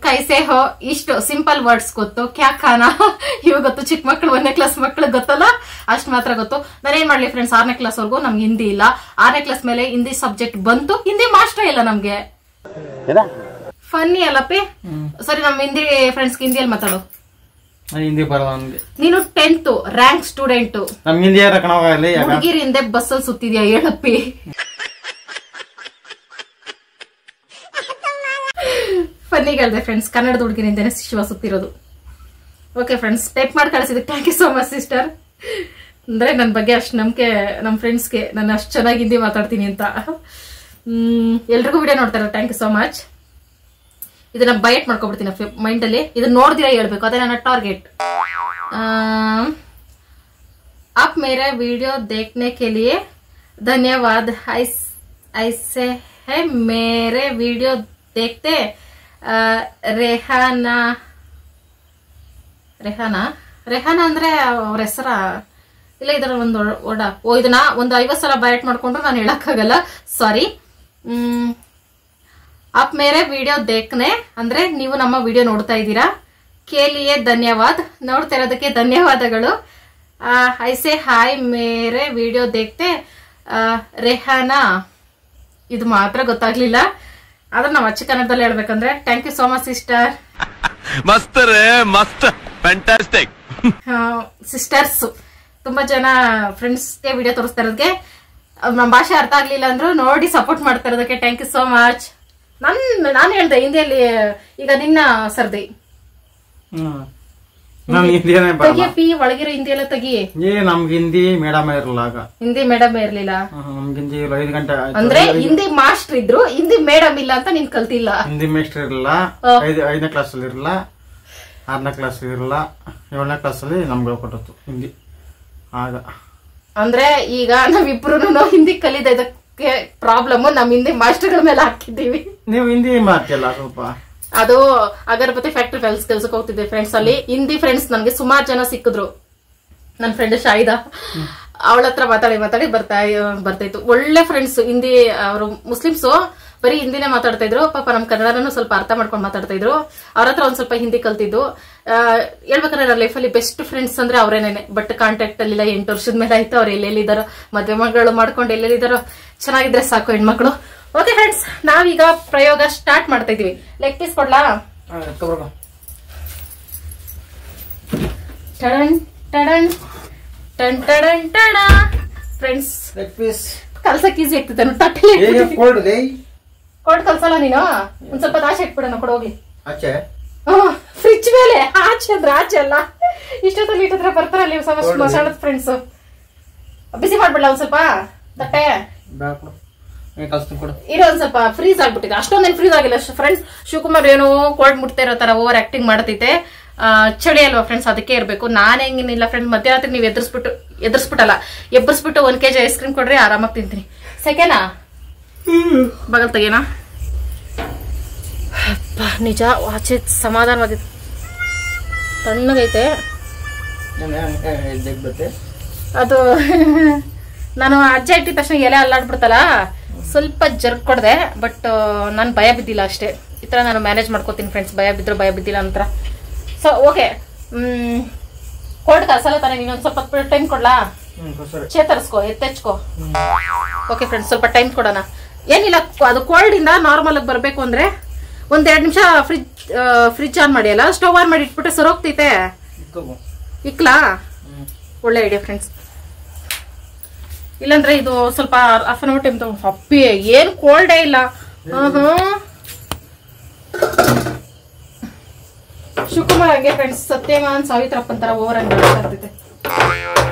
ಕೈಸೆ ಹೋ, ಇಷ್ಟು ಸಿಂಪಲ್ ವರ್ಡ್ಸ್ ಗೊತ್ತು. ಕ್ಯಾ ಖಾನಾ ಇವು ಗೊತ್ತು. ಚಿಕ್ಕ ಮಕ್ಳು 1ನೇ ಕ್ಲಾಸ್ ಮಕ್ಳು ಗೊತ್ತಲ್ಲ, ಅಷ್ಟು ಮಾತ್ರ ಗೊತ್ತು. ನಾನೇನ್ ಮಾಡ್ಲಿ ಫ್ರೆಂಡ್ಸ್, 6ನೇ ಕ್ಲಾಸ್ ವರ್ಗು ನಮ್ಗೆ ಹಿಂದಿ ಇಲ್ಲ. 6ನೇ ಕ್ಲಾಸ್ ಮೇಲೆ ಹಿಂದಿ ಸಬ್ಜೆಕ್ಟ್ ಬಂತು, ಹಿಂದಿ ಮಾಸ್ಟರ್ ಇಲ್ಲ ನಮ್ಗೆ. ಫನ್ನಿ ಅಲ್ಲಪ್ಪಿ. ಸರಿ, ನಮ್ ಹಿಂದಿ ಫ್ರೆಂಡ್ಸ್ ಹಿಂದಿಯಲ್ಲಿ ಮಾತಾಡು.
ಹಿಂದಿ ಬರಲ್ಲ ನನ್ಗೆ.
ನೀನು 10th ರ್ಯಾಂಕ್ ಸ್ಟೂಡೆಂಟ್.
ನಮ್ಗೆ ಹಿಂದಿ
ಹುಡುಗಿರಿ ಹಿಂದೆ ಬಸ್ಸಲ್ಲಿ ಸುತ್ತಿದ್ಯಾ ಹೇಳಪ್ಪಿ. ಫನ್ನಿಗೆ ಹೇಳ್ದೆ ಫ್ರೆಂಡ್ಸ್, ಕನ್ನಡದ ಹುಡುಗಿರಿಂದನೇ ಶಿವ ಸುತ್ತಿರೋದು. ಓಕೆ ಫ್ರೆಂಡ್ಸ್, ಟೈಪ್ ಮಾಡಿ ಕಳಿಸಿದಕ್ಕೆ thank you so much sister. ಅಂದ್ರೆ ನನ್ನ ಬಗ್ಗೆ ಅಷ್ಟು ನಂಬಿಕೆ ನಮ್ಮ ಫ್ರೆಂಡ್ಸ್ಗೆ, ನಾನು ಅಷ್ಟು ಚೆನ್ನಾಗಿ ಹಿಂದಿ ಮಾತಾಡ್ತೀನಿ ಅಂತ. ಎಲ್ರಿಗೂ ವಿಡಿಯೋ ನೋಡ್ತಾರೆ, ಥ್ಯಾಂಕ್ ಯು ಸೋ ಮಚ್. ಇದನ್ನ ಬೈಟ್ ಮಾಡ್ಕೊಬಿಡ್ತೀನಿ ಮೈಂಡ್ ಅಲ್ಲಿ, ಇದನ್ನ ನೋಡ್ದಿರಾ ಹೇಳ್ಬೇಕು, ಅದೇ ನನ್ನ ಟಾರ್ಗೆಟ್. आप मेरा वीडियो देखने के लिए धन्यवाद. ऐसे है मेरे वीडियो देखते ರೆಹಾನಾ ಅಂದ್ರೆ ಅವ್ರ ಹೆಸರ ಇಲ್ಲ, ಇದರ ಒಂದು ಓಡ ಇದನ್ನ ಒಂದು 50 ಸಲ ಬೈಟ್ ಮಾಡ್ಕೊಂಡ್ರು ನಾನು ಹೇಳಕ್ಕಾಗಲ್ಲ, ಸಾರಿ. आप मेरे ವಿಡಿಯೋ देखने ಅಂದ್ರೆ ನೀವು ನಮ್ಮ ವಿಡಿಯೋ ನೋಡ್ತಾ ಇದ್ದೀರಾ. ಕೇಳಿಯೇ ಧನ್ಯವಾದ, ನೋಡ್ತಾ ಇರೋದಕ್ಕೆ ಧನ್ಯವಾದಗಳು. ಐಸೆ ಹಾಯ್ ಮೇರೆ ವಿಡಿಯೋ ದೇಖ್ತೆ ರೆಹಾನಾ, ಇದು ಮಾತ್ರ ಗೊತ್ತಾಗ್ಲಿಲ್ಲ. ಆದ್ರೆ ನಾವು ಅಚ್ಚ ಕನ್ನಡದಲ್ಲಿ ಹೇಳ್ಬೇಕಂದ್ರೆ thank you so much sister.
ಮಸ್ತ್ ರೇ ಮಸ್ತ್, ಫ್ಯಾಂಟಾಸ್ಟಿಕ್.
ಸಿಸ್ಟರ್ಸ್ ತುಂಬಾ ಜನ ಫ್ರೆಂಡ್ಸ್ಗೆ ವಿಡಿಯೋ ತೋರಿಸ್ತಾ ಇರೋದಕ್ಕೆ, ನಮ್ಮ ಭಾಷೆ ಅರ್ಥ ಆಗ್ಲಿಲ್ಲ ಅಂದ್ರು ನೋಡಿ ಸಪೋರ್ಟ್ ಮಾಡ್ತಾ ಇರೋದಕ್ಕೆ ಥ್ಯಾಂಕ್ ಯು ಸೋ ಮಚ್. ನಾನು ಹೇಳ್ದೆ ಹಿಂದಿಯಲ್ಲಿ, ಈಗ ನಿನ್ನ ಸರ್ದಿ ತೆಗಿಯಪ್ಪಿ, ಒಳಗಿರೋ ಹಿಂದಿ ಎಲ್ಲ ತೆಗಿ.
ನಮ್ಗೆ ಹಿಂದಿ ಮೇಡಮ್ ಇರಲ್ಲ,
ಹಿಂದಿ ಮೇಡಮ್ ಇರ್ಲಿಲ್ಲ.
ನಮ್ಗೆ ಹಿಂದಿ 5 ಗಂಟೆ
ಅಂದ್ರೆ ಹಿಂದಿ ಮಾಸ್ಟರ್ ಇದ್ರು, ಹಿಂದಿ ಮೇಡಮ್ ಇಲ್ಲ ಅಂತ ನೀನ್ ಕಲ್ತಿಲ್ಲ.
ಹಿಂದಿ ಮೇಸ್ಟರ್ ಇರಲ್ಲ, 5ನೇ ಕ್ಲಾಸ್ ಅಲ್ಲಿ ಇರಲ್ಲ, 6ನೇ ಕ್ಲಾಸ್ ಇರಲ್ಲ, 7ನೇ ಕ್ಲಾಸ್ ಅಲ್ಲಿ ನಮ್ಗೆ ಕೊಟ್ಟತ್ತು ಹಿಂದಿ. ಆಗ ಅಂದ್ರೆ
ಈಗ ನಾವಿಬ್ರು ಹಿಂದಿ ಕಲಿದ ಇದಕ್ಕೆ ಪ್ರಾಬ್ಲಮ್ ನಮ್ ಹಿಂದಿ ಮಾಸ್ಟರ್ಗಳ ಮೇಲೆ ಹಾಕಿದ್ದೀವಿ.
ನೀವು ಹಿಂದಿ ಮಾತಿಲ್ಲ ಸ್ವಲ್ಪ.
ಅದು ಅಗರಬತ್ತಿ ಫ್ಯಾಕ್ಟ್ರಿ ಕೆಲ್ಸಕ್ಕೆ ಹೋಗ್ತಿದ್ದೆ ಫ್ರೆಂಡ್ಸ್, ಅಲ್ಲಿ ಹಿಂದಿ ಫ್ರೆಂಡ್ಸ್ ನನ್ಗೆ ಸುಮಾರು ಜನ ಸಿಕ್ಕಿದ್ರು. ನನ್ನ ಫ್ರೆಂಡ್ ಶಾಹಿದಾ, ಅವಳ ಹತ್ರ ಮಾತಾಡಿ ಬರ್ತಾಯಿತ್ತು. ಒಳ್ಳೆ ಫ್ರೆಂಡ್ಸ್ ಹಿಂದಿ, ಅವರು ಮುಸ್ಲಿಮ್ಸು, ಬರೀ ಹಿಂದಿನೇ ಮಾತಾಡ್ತಾ ಇದ್ರು. ಪಾಪ ನಮ್ ಕನ್ನಡನೂ ಸ್ವಲ್ಪ ಅರ್ಥ ಮಾಡ್ಕೊಂಡು ಮಾತಾಡ್ತಾ ಇದ್ರು. ಅವ್ರ ಹತ್ರ ಒಂದ್ ಸ್ವಲ್ಪ ಹಿಂದಿ ಕಲ್ತಿದ್ದು. ಹೇಳ್ಬೇಕಂದ್ರೆ ನನ್ನ ಲೈಫಲ್ಲಿ ಬೆಸ್ಟ್ ಫ್ರೆಂಡ್ಸ್ ಅಂದ್ರೆ ಅವರೇನೇನೆ. ಬಟ್ ಕಾಂಟ್ಯಾಕ್ಟ್ ಅಲ್ಲಿ 8 ವರ್ಷದ ಮೇಲೆ ಆಯ್ತು. ಅವ್ರು ಎಲ್ಲೆಲ್ಲಿದ್ದಾರೋ, ಮದ್ವೆ ಮಗಳು ಮಾಡ್ಕೊಂಡು ಎಲ್ಲೆಲ್ಲಿದ್ದಾರೋ, ಚೆನ್ನಾಗಿದ್ರೆ ಸಾಕು ಹೆಣ್ಮಕ್ಳು. ಓಕೆ ಫ್ರೆಂಡ್ಸ್, ನಾವೀಗ ಪ್ರಯೋಗ ಸ್ಟಾರ್ಟ್ ಮಾಡ್ತಾ ಇದೀವಿ. ಲೆಗ್ ಪೀಸ್ ಕೊಡ್ಲಾ? ಟಡನ್ ಟಡನ್ ಟನ್ ಟಡನ್ ಟಡ. ಫ್ರೆಂಡ್ಸ್,
ಲೆಗ್ ಪೀಸ್
ಕಲ್ಸಕ್ ಈಸಿ ಆಗ್ತದೆ. ಕೊಡ್ ಕಲ್ಸಲ್ಲ ನೀನು, ಒಂದ್ ಸ್ವಲ್ಪ ಆಚೆ ಇಟ್ಬಿಡೋಣ, ಕೊಡೋಗ್ಲಿ. ಫ್ರಿಜ್ ಮೇಲೆ ಆಚೆ ಅಂದ್ರೆ ಆಚೆ ಅಲ್ಲ, ಇಷ್ಟೊತ್ತಲ್ಲಿ ಇಟ್ಟಿದ್ರೆ ಬರ್ತಾರ ಅಲ್ಲಿ ಮಸಾಣದ ಫ್ರೆಂಡ್ಸ್. ಬಿಸಿ ಮಾಡ್ಬಿಡ್ಲ ಒಂದ್ ಸ್ವಲ್ಪ ತಟ್ಟೆ ಇರೋ, ಒಂದ್ ಸ್ವಲ್ಪ ಫ್ರೀಸ್ ಆಗ್ಬಿಟ್ಟಿದೆ. ಅಷ್ಟೊಂದೇನು ಫ್ರೀಸ್ ಆಗಿಲ್ಲ ಫ್ರೆಂಡ್ಸ್. ಶಿವಕುಮಾರ್ ಏನೋ ಕೋಲ್ಡ್ ಮುಟ್ತಾ ಇರೋ ತರ ಓವರ್ ಆಕ್ಟಿಂಗ್ ಮಾಡತೈತೆ. ಚಳಿ ಅಲ್ವಾ ಫ್ರೆಂಡ್ಸ್, ಅದಕ್ಕೆ ಇರ್ಬೇಕು. ನಾನ್ ಹೆಂಗೇನಿಲ್ಲ ಫ್ರೆಂಡ್ಸ್, ಮಧ್ಯರಾತ್ರಿ ನೀವು ಎದುರಿಸ್ಬಿಟ್ಟಲ್ಲ, ಎಬ್ಬರಿಸ್ಬಿಟ್ಟು 1 kg ಐಸ್ ಕ್ರೀಮ್ ಕೊಡ್ರಿ, ಆರಾಮಾಗಿ ತಿಂತೀನಿ. ಸೆಕೆನಾ ಬಗಲ್ ತೆಗೇನಾ? ನಿಜ ಆಚೆ ಸಮಾಧಾನವಾದ ತಣ್ಣಗೈತೆ. ಅದು ನಾನು ಅಜ್ಜ ಇಟ್ಟಿದ ತಕ್ಷಣ ಎಲೆ ಅಲ್ಲಾಡ್ಬಿಡ್ತಲ್ಲ, ಸ್ವಲ್ಪ ಜರ್ಕ್ ಕೊಡ್ದೆ. ಬಟ್ ನಾನು ಭಯ ಬಿದ್ದಿಲ್ಲ ಅಷ್ಟೇ. ಈ ತರ ನಾನು ಮ್ಯಾನೇಜ್ ಮಾಡ್ಕೋತೀನಿ ಫ್ರೆಂಡ್ಸ್. ಭಯ ಬಿದ್ರು ಭಯ ಬಿದ್ದಿಲ್ಲ ಅಂತರ. ಸೊ ಓಕೆ, ಕೋಲ್ಡ್ ಕಾಸಲ್ಲ ತಾನೆ, ನೀನೊಂದು ಸ್ವಲ್ಪ ಟೈಮ್ ಕೊಡ್ಲಾ? ಚೇತರಿಸ್ಕೋ, ಎತ್ತೆಚ್ಕೋ. ಓಕೆ ಫ್ರೆಂಡ್ಸ್, ಸ್ವಲ್ಪ ಟೈಮ್ ಕೊಡೋಣ. ಏನಿಲ್ಲ, ಅದು ಕೋಲ್ಡ್ ಇಂದ ನಾರ್ಮಲ್ ಆಗಿ ಬರ್ಬೇಕು ಅಂದ್ರೆ ಒಂದ್ 2 ನಿಮಿಷ ಫ್ರಿಜ್ ಆನ್ ಮಾಡಿ, ಅಲ್ಲ ಸ್ಟವ್ ಆನ್ ಮಾಡಿ ಇಟ್ಬಿಟ್ರೆ ಸರೋಗ್ತೈತೆ. ಇಕ್ಲಾ? ಒಳ್ಳೆ ಐಡಿಯಾ ಫ್ರೆಂಡ್ಸ್. ಇಲ್ಲಾಂದ್ರೆ ಇದು ಸ್ವಲ್ಪ ಹಾಫ್ ಅನ್ ಅವರ್ ಟೈಮ್ ತಗೊಂಡು ಅಪ್ಪಿ ಏನ್ ಕೋಲ್ಡೇ ಇಲ್ಲ. ಶಿವಕುಮಾರ್ ಹಂಗೆ ಫ್ರೆಂಡ್ಸ್, ಸತ್ಯವಾನ್ ಸಾವಿತ್ರಪ್ಪನ್ ತರ ಓವರ್ ಆಗಿ ಆಗ್ತೈತೆ.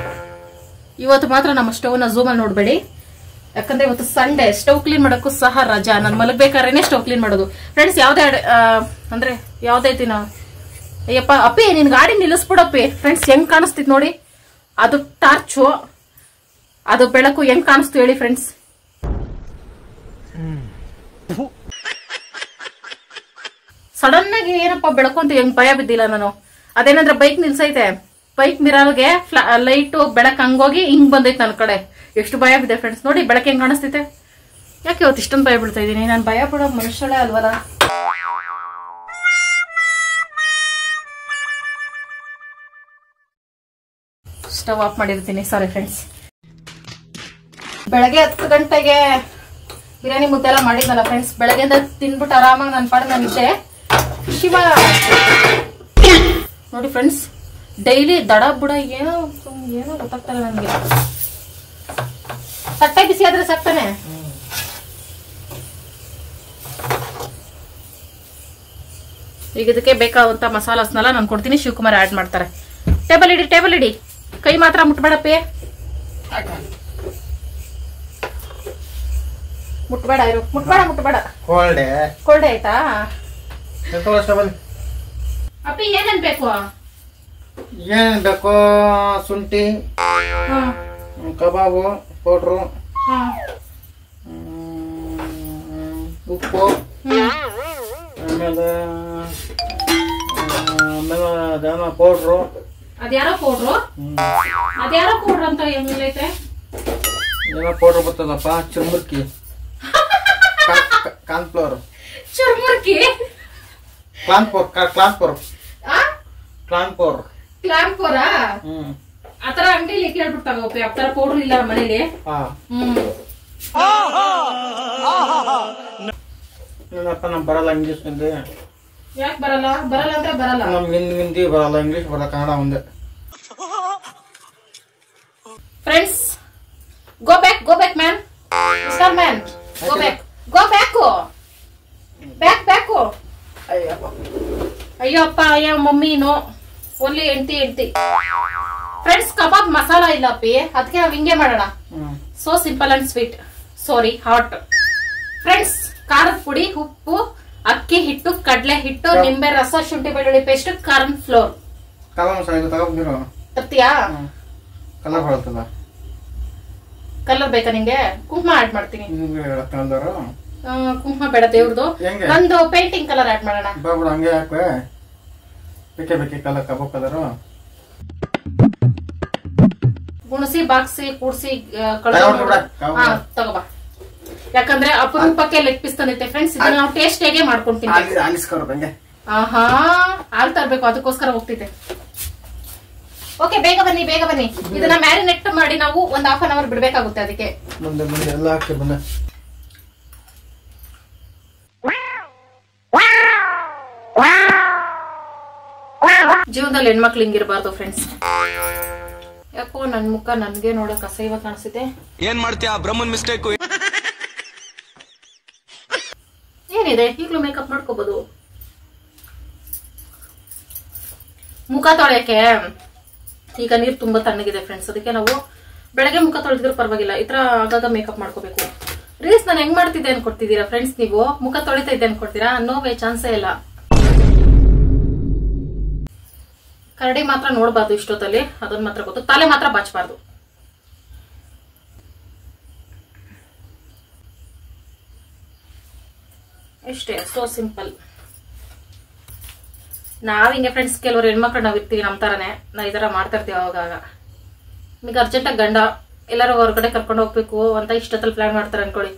ಇವತ್ತು ಮಾತ್ರ ನಮ್ಮ ಸ್ಟವ್ ನ ಝೂಮ್ ಅಲ್ಲಿ ನೋಡ್ಬೇಡಿ, ಯಾಕಂದ್ರೆ ಇವತ್ತು ಸಂಡೇ. ಸ್ಟವ್ ಕ್ಲೀನ್ ಮಾಡೋಕ್ಕೂ ಸಹ ರಜಾ. ನಾನು ಮಲಗ್ಬೇಕಾರೇನೆ ಸ್ಟವ್ ಕ್ಲೀನ್ ಮಾಡೋದು ಫ್ರೆಂಡ್ಸ್. ಅಂದ್ರೆ ಯಾವ್ದೇ ದಿನ. ಅಯ್ಯಪ್ಪ ಅಪ್ಪಿ, ನಿನ್ ಗಾಡಿ ನಿಲ್ಲಿಸ್ಬಿಡಪ್ಪಿ. ಫ್ರೆಂಡ್ಸ್ ಹೆಂಗ್ ಕಾಣಿಸ್ತಿತ್ ನೋಡಿ, ಅದು ಟಾರ್ಚು, ಅದು ಬೆಳಕು ಹೆಂಗ್ ಕಾಣಿಸ್ತು ಹೇಳಿ ಫ್ರೆಂಡ್ಸ್. ಸಡನ್ ಆಗಿ ಏನಪ್ಪಾ ಬೆಳಕು ಅಂತ ಹೆಂಗ್ ಭಯ ಬಿದ್ದಿಲ್ಲ ನಾನು. ಅದೇನಂದ್ರೆ ಬೈಕ್ ನಿಲ್ಸೈತೆ, ಬೈಕ್ ಮಿರರ್ಗೆ ಲೈಟು ಬೆಳಕ್ ಹಂಗೋಗಿ ಹಿಂಗ್ ಬಂದೈತೆ ನನ್ನ ಕಡೆ. ಎಷ್ಟು ಭಯ ಬಿದ್ದೆ ಫ್ರೆಂಡ್ಸ್. ನೋಡಿ ಬೆಳಕ್ ಹೆಂಗ್ ಕಾಣಿಸ್ತೈತೆ. ಯಾಕೆ ಇವತ್ತು ಇಷ್ಟೊಂದು ಭಯ ಬೀಳ್ತಾ ಇದೀನಿ? ನಾನು ಭಯ ಪಡೋ ಮನುಷ್ಯಳೇ ಅಲ್ವಲ್ಲ. ಸ್ಟವ್ ಆಫ್ ಮಾಡಿರ್ತೀನಿ, ಸಾರಿ ಫ್ರೆಂಡ್ಸ್. ಬೆಳಗ್ಗೆ 10 ಗಂಟೆಗೆ ಬಿರಿಯಾನಿ ಮುದ್ದೆ ಎಲ್ಲ ಮಾಡಿದ್ನಲ್ಲ ಫ್ರೆಂಡ್ಸ್. ಬೆಳಗ್ಗೆಯಿಂದ ತಿನ್ಬಿಟ್ಟು ಆರಾಮಾಗಿ ನನ್ನ ಪಾಡಿಗೆ ನಾನಿದ್ದೆ. ಶಿವ ನೋಡಿ ಫ್ರೆಂಡ್ಸ್, ಡೈಲಿ ದಡ ಬುಡ ಏನೋ ಗೊತ್ತಾಗ್ತಲ್ಲ ನನಗೆ. ತಟ್ಟೆ ಬಿಸಿ ಆದ್ರೆ ಸಾಕ್ತಾನೆ. ಈಗ ಇದಕ್ಕೆ ಬೇಕಾದಂತ ಮಸಾಲಾಸ್ನೆಲ್ಲ ನಾನು ಕೊಡ್ತೀನಿ, ಶಿವಕುಮಾರ್ ಆಡ್ ಮಾಡ್ತಾರೆ. ಟೇಬಲ್ ಇಡಿ, ಕೈ ಮಾತ್ರ ಮುಟ್ಬೇಡಪ್ಪಿ. ಮುಟ್ಬೇಡ. ಕೋಲ್ಡೆ ಆಯ್ತಾ ಅಪ್ಪಿ? ಏನೇನ್ ಬೇಕು?
ಶುಂಠಿ, ಕಬಾಬು ಪೌಡ್ರು, ಉಪ್ಪು, ಆಮೇಲೆ ಪೌಡ್ರು.
ಅದ್ಯಾರೋ ಪೌಡ್ರು ಅಂತ ಹೆಂಗೈತೆ?
ಏನೋ ಪೌಡ್ರ್ ಬರ್ತದಪ್ಪ, ಚುರ್ಮುರ್ಕಿ, ಕಾರ್ನ್ಫ್ಲೋರ್,
ಚುರ್ಮುರ್ಕಿ, ಕ್ಲಾಂಪೋರಾ? ಆತರ ಅಂಗಡಿಲಿ ಕೇಳ್ಬಿಡ್ತಾವೆ. ಆತರ ಪೌಡ್ರ್ ಇಲ್ಲ ಮನೇಲಿ.
ನಮ್ ಬರಲ್ಲ ಇಂಗ್ಲಿಷ್.
ಯಾಕೆ ಬರಲ್ಲ ಅಂದ್ರೆ ಬರಲ್ಲ.
ನಮ್ಗೆ ಹಿಂದಿ ಬರಲ್ಲ, ಇಂಗ್ಲಿಷ್ ಬರಲ್ಲ, ಕನ್ನಡ ಒಂದೇ.
Friends, go back man, mister man, go back. Ayyappa ಅಯ್ಯ ಮಮ್ಮಿ, ನೋ ಓನ್ಲಿ ಎಂಟಿ. ಫ್ರೆಂಡ್ಸ್, ಕಬಾಬ್ ಮಸಾಲ ಇಲ್ಲ ಅಪ್ಪಿ, ಅದಕ್ಕೆ ನಾವ್ ಹಿಂಗೆ ಮಾಡೋಣ. So simple and sweet, sorry hot. Friends, ಖಾರದ ಪುಡಿ, ಉಪ್ಪು, ಅಕ್ಕಿ ಹಿಟ್ಟು, ಕಡಲೆ ಹಿಟ್ಟು, ನಿಂಬೆ ರಸ, ಶುಂಠಿ ಬೆಳ್ಳುಳ್ಳಿ ಪೇಸ್ಟ್, ಕಾರ್ನ್ ಫ್ಲೋರ್. ತರ್ತೀಯಾ? ಕಲರ್ ಬೇಕಾ ನಿಂಗೆ? ಕುಂಕುಮ ಆಡ್ ಮಾಡ್ತೀನಿ. ಕುಂಕುಮ ಬೇಡ ದೇವ್ರದು, ನಂದು ಪೇಂಟಿಂಗ್ ಕಲರ್ ಆಡ್ ಮಾಡೋಣ.
ಹಂಗೆ ಹಾಕುವೆ, ಬೇಕೇ ಕಲರ್
ಗುಣಸಿ ಬಾಕ್ಸಿ ಕೂಡ್ಸಿ ತಗೋಬಾ. ಯಾಕಂದ್ರೆ ಅಪರೂಪಕ್ಕೆ ಲೆಗ್ ಪೀಸ್ ತಂದೈತೆ ಫ್ರೆಂಡ್ಸ್. ಇದನ್ನ ನಾವು ಟೇಸ್ಟ್ ಹೇಗೆ ಮಾಡ್ಕೊಂತೀನಿ. ಹಾಲ್ ತರ್ಬೇಕು, ಅದಕ್ಕೋಸ್ಕರ ಹೋಗ್ತಿದ್ದೆ. ಓಕೆ, ಬೇಗ ಬನ್ನಿ. ಇದನ್ನ ಮ್ಯಾರಿನೇಟ್ ಮಾಡಿ ನಾವು ಒಂದ್ ಹಾಫ್ ಅನ್ ಅವರ್ ಬಿಡ್ಬೇಕಾಗುತ್ತೆ. ಅದಕ್ಕೆ
ಎಲ್ಲ ಹಾಕಿ ಬಂದೆ.
ಜೀವನದಲ್ಲಿ ಹೆಣ್ಮಕ್ಳು ಹಿಂಗಿರ್ಬಾರ್ದು ಫ್ರೆಂಡ್ಸ್. ಯಾಕೋ ನನ್ ಮುಖ ನನ್ಗೆ ನೋಡಕ್ ಅಸಹ್ಯ ಕಾಣಿಸುತ್ತೆ.
ಏನ್ ಮಾಡ್ತೀಯ? ಬ್ರಹ್ಮನ್ ಮಿಸ್ಟೇಕ್.
ಏನಿದೆ, ಈಗ್ಲೂ ಮೇಕಪ್ ಮಾಡ್ಕೋಬಹುದು. ಮುಖ ತೊಳೆಯಕ್ಕೆ ಈಗ ನೀರ್ ತುಂಬಾ ತಣ್ಣಗಿದೆ ಫ್ರೆಂಡ್ಸ್. ಅದಕ್ಕೆ ನಾವು ಬೆಳಗ್ಗೆ ಮುಖ ತೊಳೆದಿದ್ರು ಪರವಾಗಿಲ್ಲ, ಈ ತರ ಆಗಾಗ ಮೇಕಪ್ ಮಾಡ್ಕೋಬೇಕು. ರೀಲ್ಸ್ ನಾನು ಹೆಂಗ್ ಮಾಡ್ತಿದ್ದೆ ಅನ್ಕೊಡ್ತಿದ್ದೀರಾ ಫ್ರೆಂಡ್ಸ್? ನೀವು ಮುಖ ತೊಳಿತಾ ಇದ್ದೆ ಅನ್ಕೊಡ್ತೀರಾ? ನೋ ವೇ, ಚಾನ್ಸೇ ಇಲ್ಲ. ಕರಡಿ ಮಾತ್ರ ನೋಡ್ಬಾರ್ದು ಇಷ್ಟೊತ್ತಲ್ಲಿ, ಅದನ್ನ ಮಾತ್ರ ಗೊತ್ತು. ತಲೆ ಮಾತ್ರ ಬಾಚಬಾರ್ದು. ಇಷ್ಟೇ, ಸೋ ಸಿಂಪಲ್. ನಾವ್ ಹಿಂಗೆ ಫ್ರೆಂಡ್ಸ್, ಕೆಲವರು ಹೆಣ್ಮಕ್ಳು ನಾವ್ ಇರ್ತೀವಿ ನಮ್ ತರನೇ, ನಾವ್ ಈ ತರ ಮಾಡ್ತಾ ಇರ್ತೀವಿ ಅವಾಗ. ನಿಮಗೆ ಅರ್ಜೆಂಟಾಗಿ ಗಂಡ ಎಲ್ಲಾರು ಹೊರಗಡೆ ಕರ್ಕೊಂಡು ಹೋಗ್ಬೇಕು ಅಂತ ಇಷ್ಟೊತ್ತಲ್ಲಿ ಪ್ಲಾನ್ ಮಾಡ್ತಾರೆ ಅನ್ಕೊಳ್ಳಿ.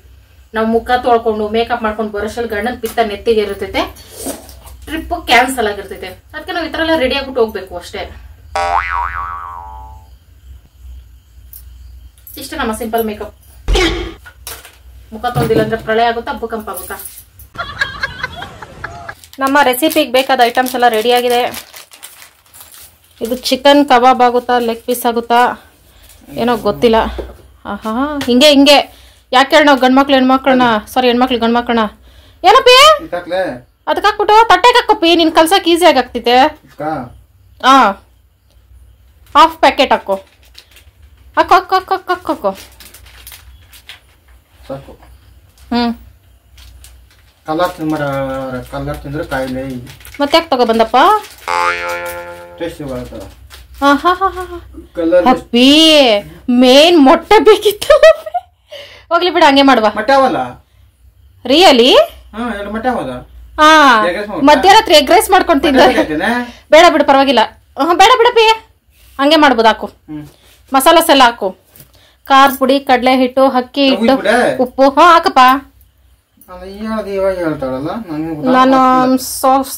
ನಾವು ಮುಖ ತೊಳ್ಕೊಂಡು ಮೇಕಪ್ ಮಾಡ್ಕೊಂಡು ಬರೋಷ್ಟಲ್ಲಿ ಗಂಡನ ಪಿತ್ತ ನೆತ್ತಿಗೆ ಇರ್ತೈತೆ, ಟ್ರಿಪ್ ಕ್ಯಾನ್ಸಲ್ ಆಗಿರ್ತೈತೆ. ಅದಕ್ಕೆ ನಾವು ಈ ತರ ಎಲ್ಲ ರೆಡಿ ಆಗ್ಬಿಟ್ಟು ಹೋಗ್ಬೇಕು ಅಷ್ಟೇ. ಇಷ್ಟ ನಮ್ಮ ಸಿಂಪಲ್ ಮೇಕಪ್. ಮುಖ ತೊಳೆದಿಲ್ಲ ಅಂದ್ರೆ ಪ್ರಳಯ ಆಗುತ್ತಾ, ಭೂಕಂಪ ಆಗುತ್ತಾ? ನಮ್ಮ ರೆಸಿಪಿಗೆ ಬೇಕಾದ ಐಟಮ್ಸ್ ಎಲ್ಲ ರೆಡಿ ಆಗಿದೆ. ಇದು ಚಿಕನ್ ಕಬಾಬ್ ಆಗುತ್ತಾ, ಲೆಗ್ ಪೀಸ್ ಆಗುತ್ತಾ ಏನೋ ಗೊತ್ತಿಲ್ಲ. ಆಹಾ, ಹಿಂಗೆ ಹಿಂಗೆ ಯಾಕೆ ಹೇಳಿ ನಾವು ಗಂಡ್ಮಕ್ಳು ಹೆಣ್ಮಕ್ಳನ್ನ, ಸಾರಿ ಹೆಣ್ಮಕ್ಳು ಗಂಡ್ಮಕ್ಳನ್ನ ಏನಪ್ಪಿ ಅದಕ್ಕೆ ಹಾಕ್ಬಿಟ್ಟು ತಟ್ಟೆಗೆ ಹಾಕೋಪಿ, ನೀನ್ ಕಲ್ಸಕ್ ಈಸಿಯಾಗಿ ಆಗ್ತೈತೆ. ಹಾ, ಹಾಫ್ ಪ್ಯಾಕೆಟ್ ಹಾಕೋ, ಹಾಕೋ ಹಾಕೋ ಹಾಕೋ ಹಾಕೋ ಹಾಕೋ.
ಸಾಕು. ಕಲರ್ ತಿಂದ್ರೆ ಕಾಯಿಲೆ. ಮತ್ತೆ
ಯಾಕೆ ತಗೋ ಬಂದಪ್ಪ? ಅಪ್ಪಿ ಮೇನ್ ಮೊಟ್ಟೆ ಬೇಕಿತ್ತು. ಹೋಗ್ಲಿ ಬಿಡ, ಹಂಗೆ ಮಾಡುವ. ರಿಯಲಿ ಹಾ, ಮಧ್ಯರಾತ್ರಿ ಎಗ್ ರೈಸ್ ಮಾಡ್ಕೊಂಡು ತಿಂದ. ಬೇಡ ಬಿಡು, ಪರವಾಗಿಲ್ಲ. ಬೇಡ ಬಿಡಪ್ಪಿ, ಹಂಗೆ ಮಾಡ್ಬೋದು. ಹಾಕು ಮಸಾಲಾಸ್ ಎಲ್ಲ ಹಾಕು, ಖಾರ ಪುಡಿ, ಕಡಲೆ ಹಿಟ್ಟು, ಅಕ್ಕಿ ಹಿಟ್ಟು, ಉಪ್ಪು. ಹಾ ಹಾಕಪ್ಪ. ನಾನು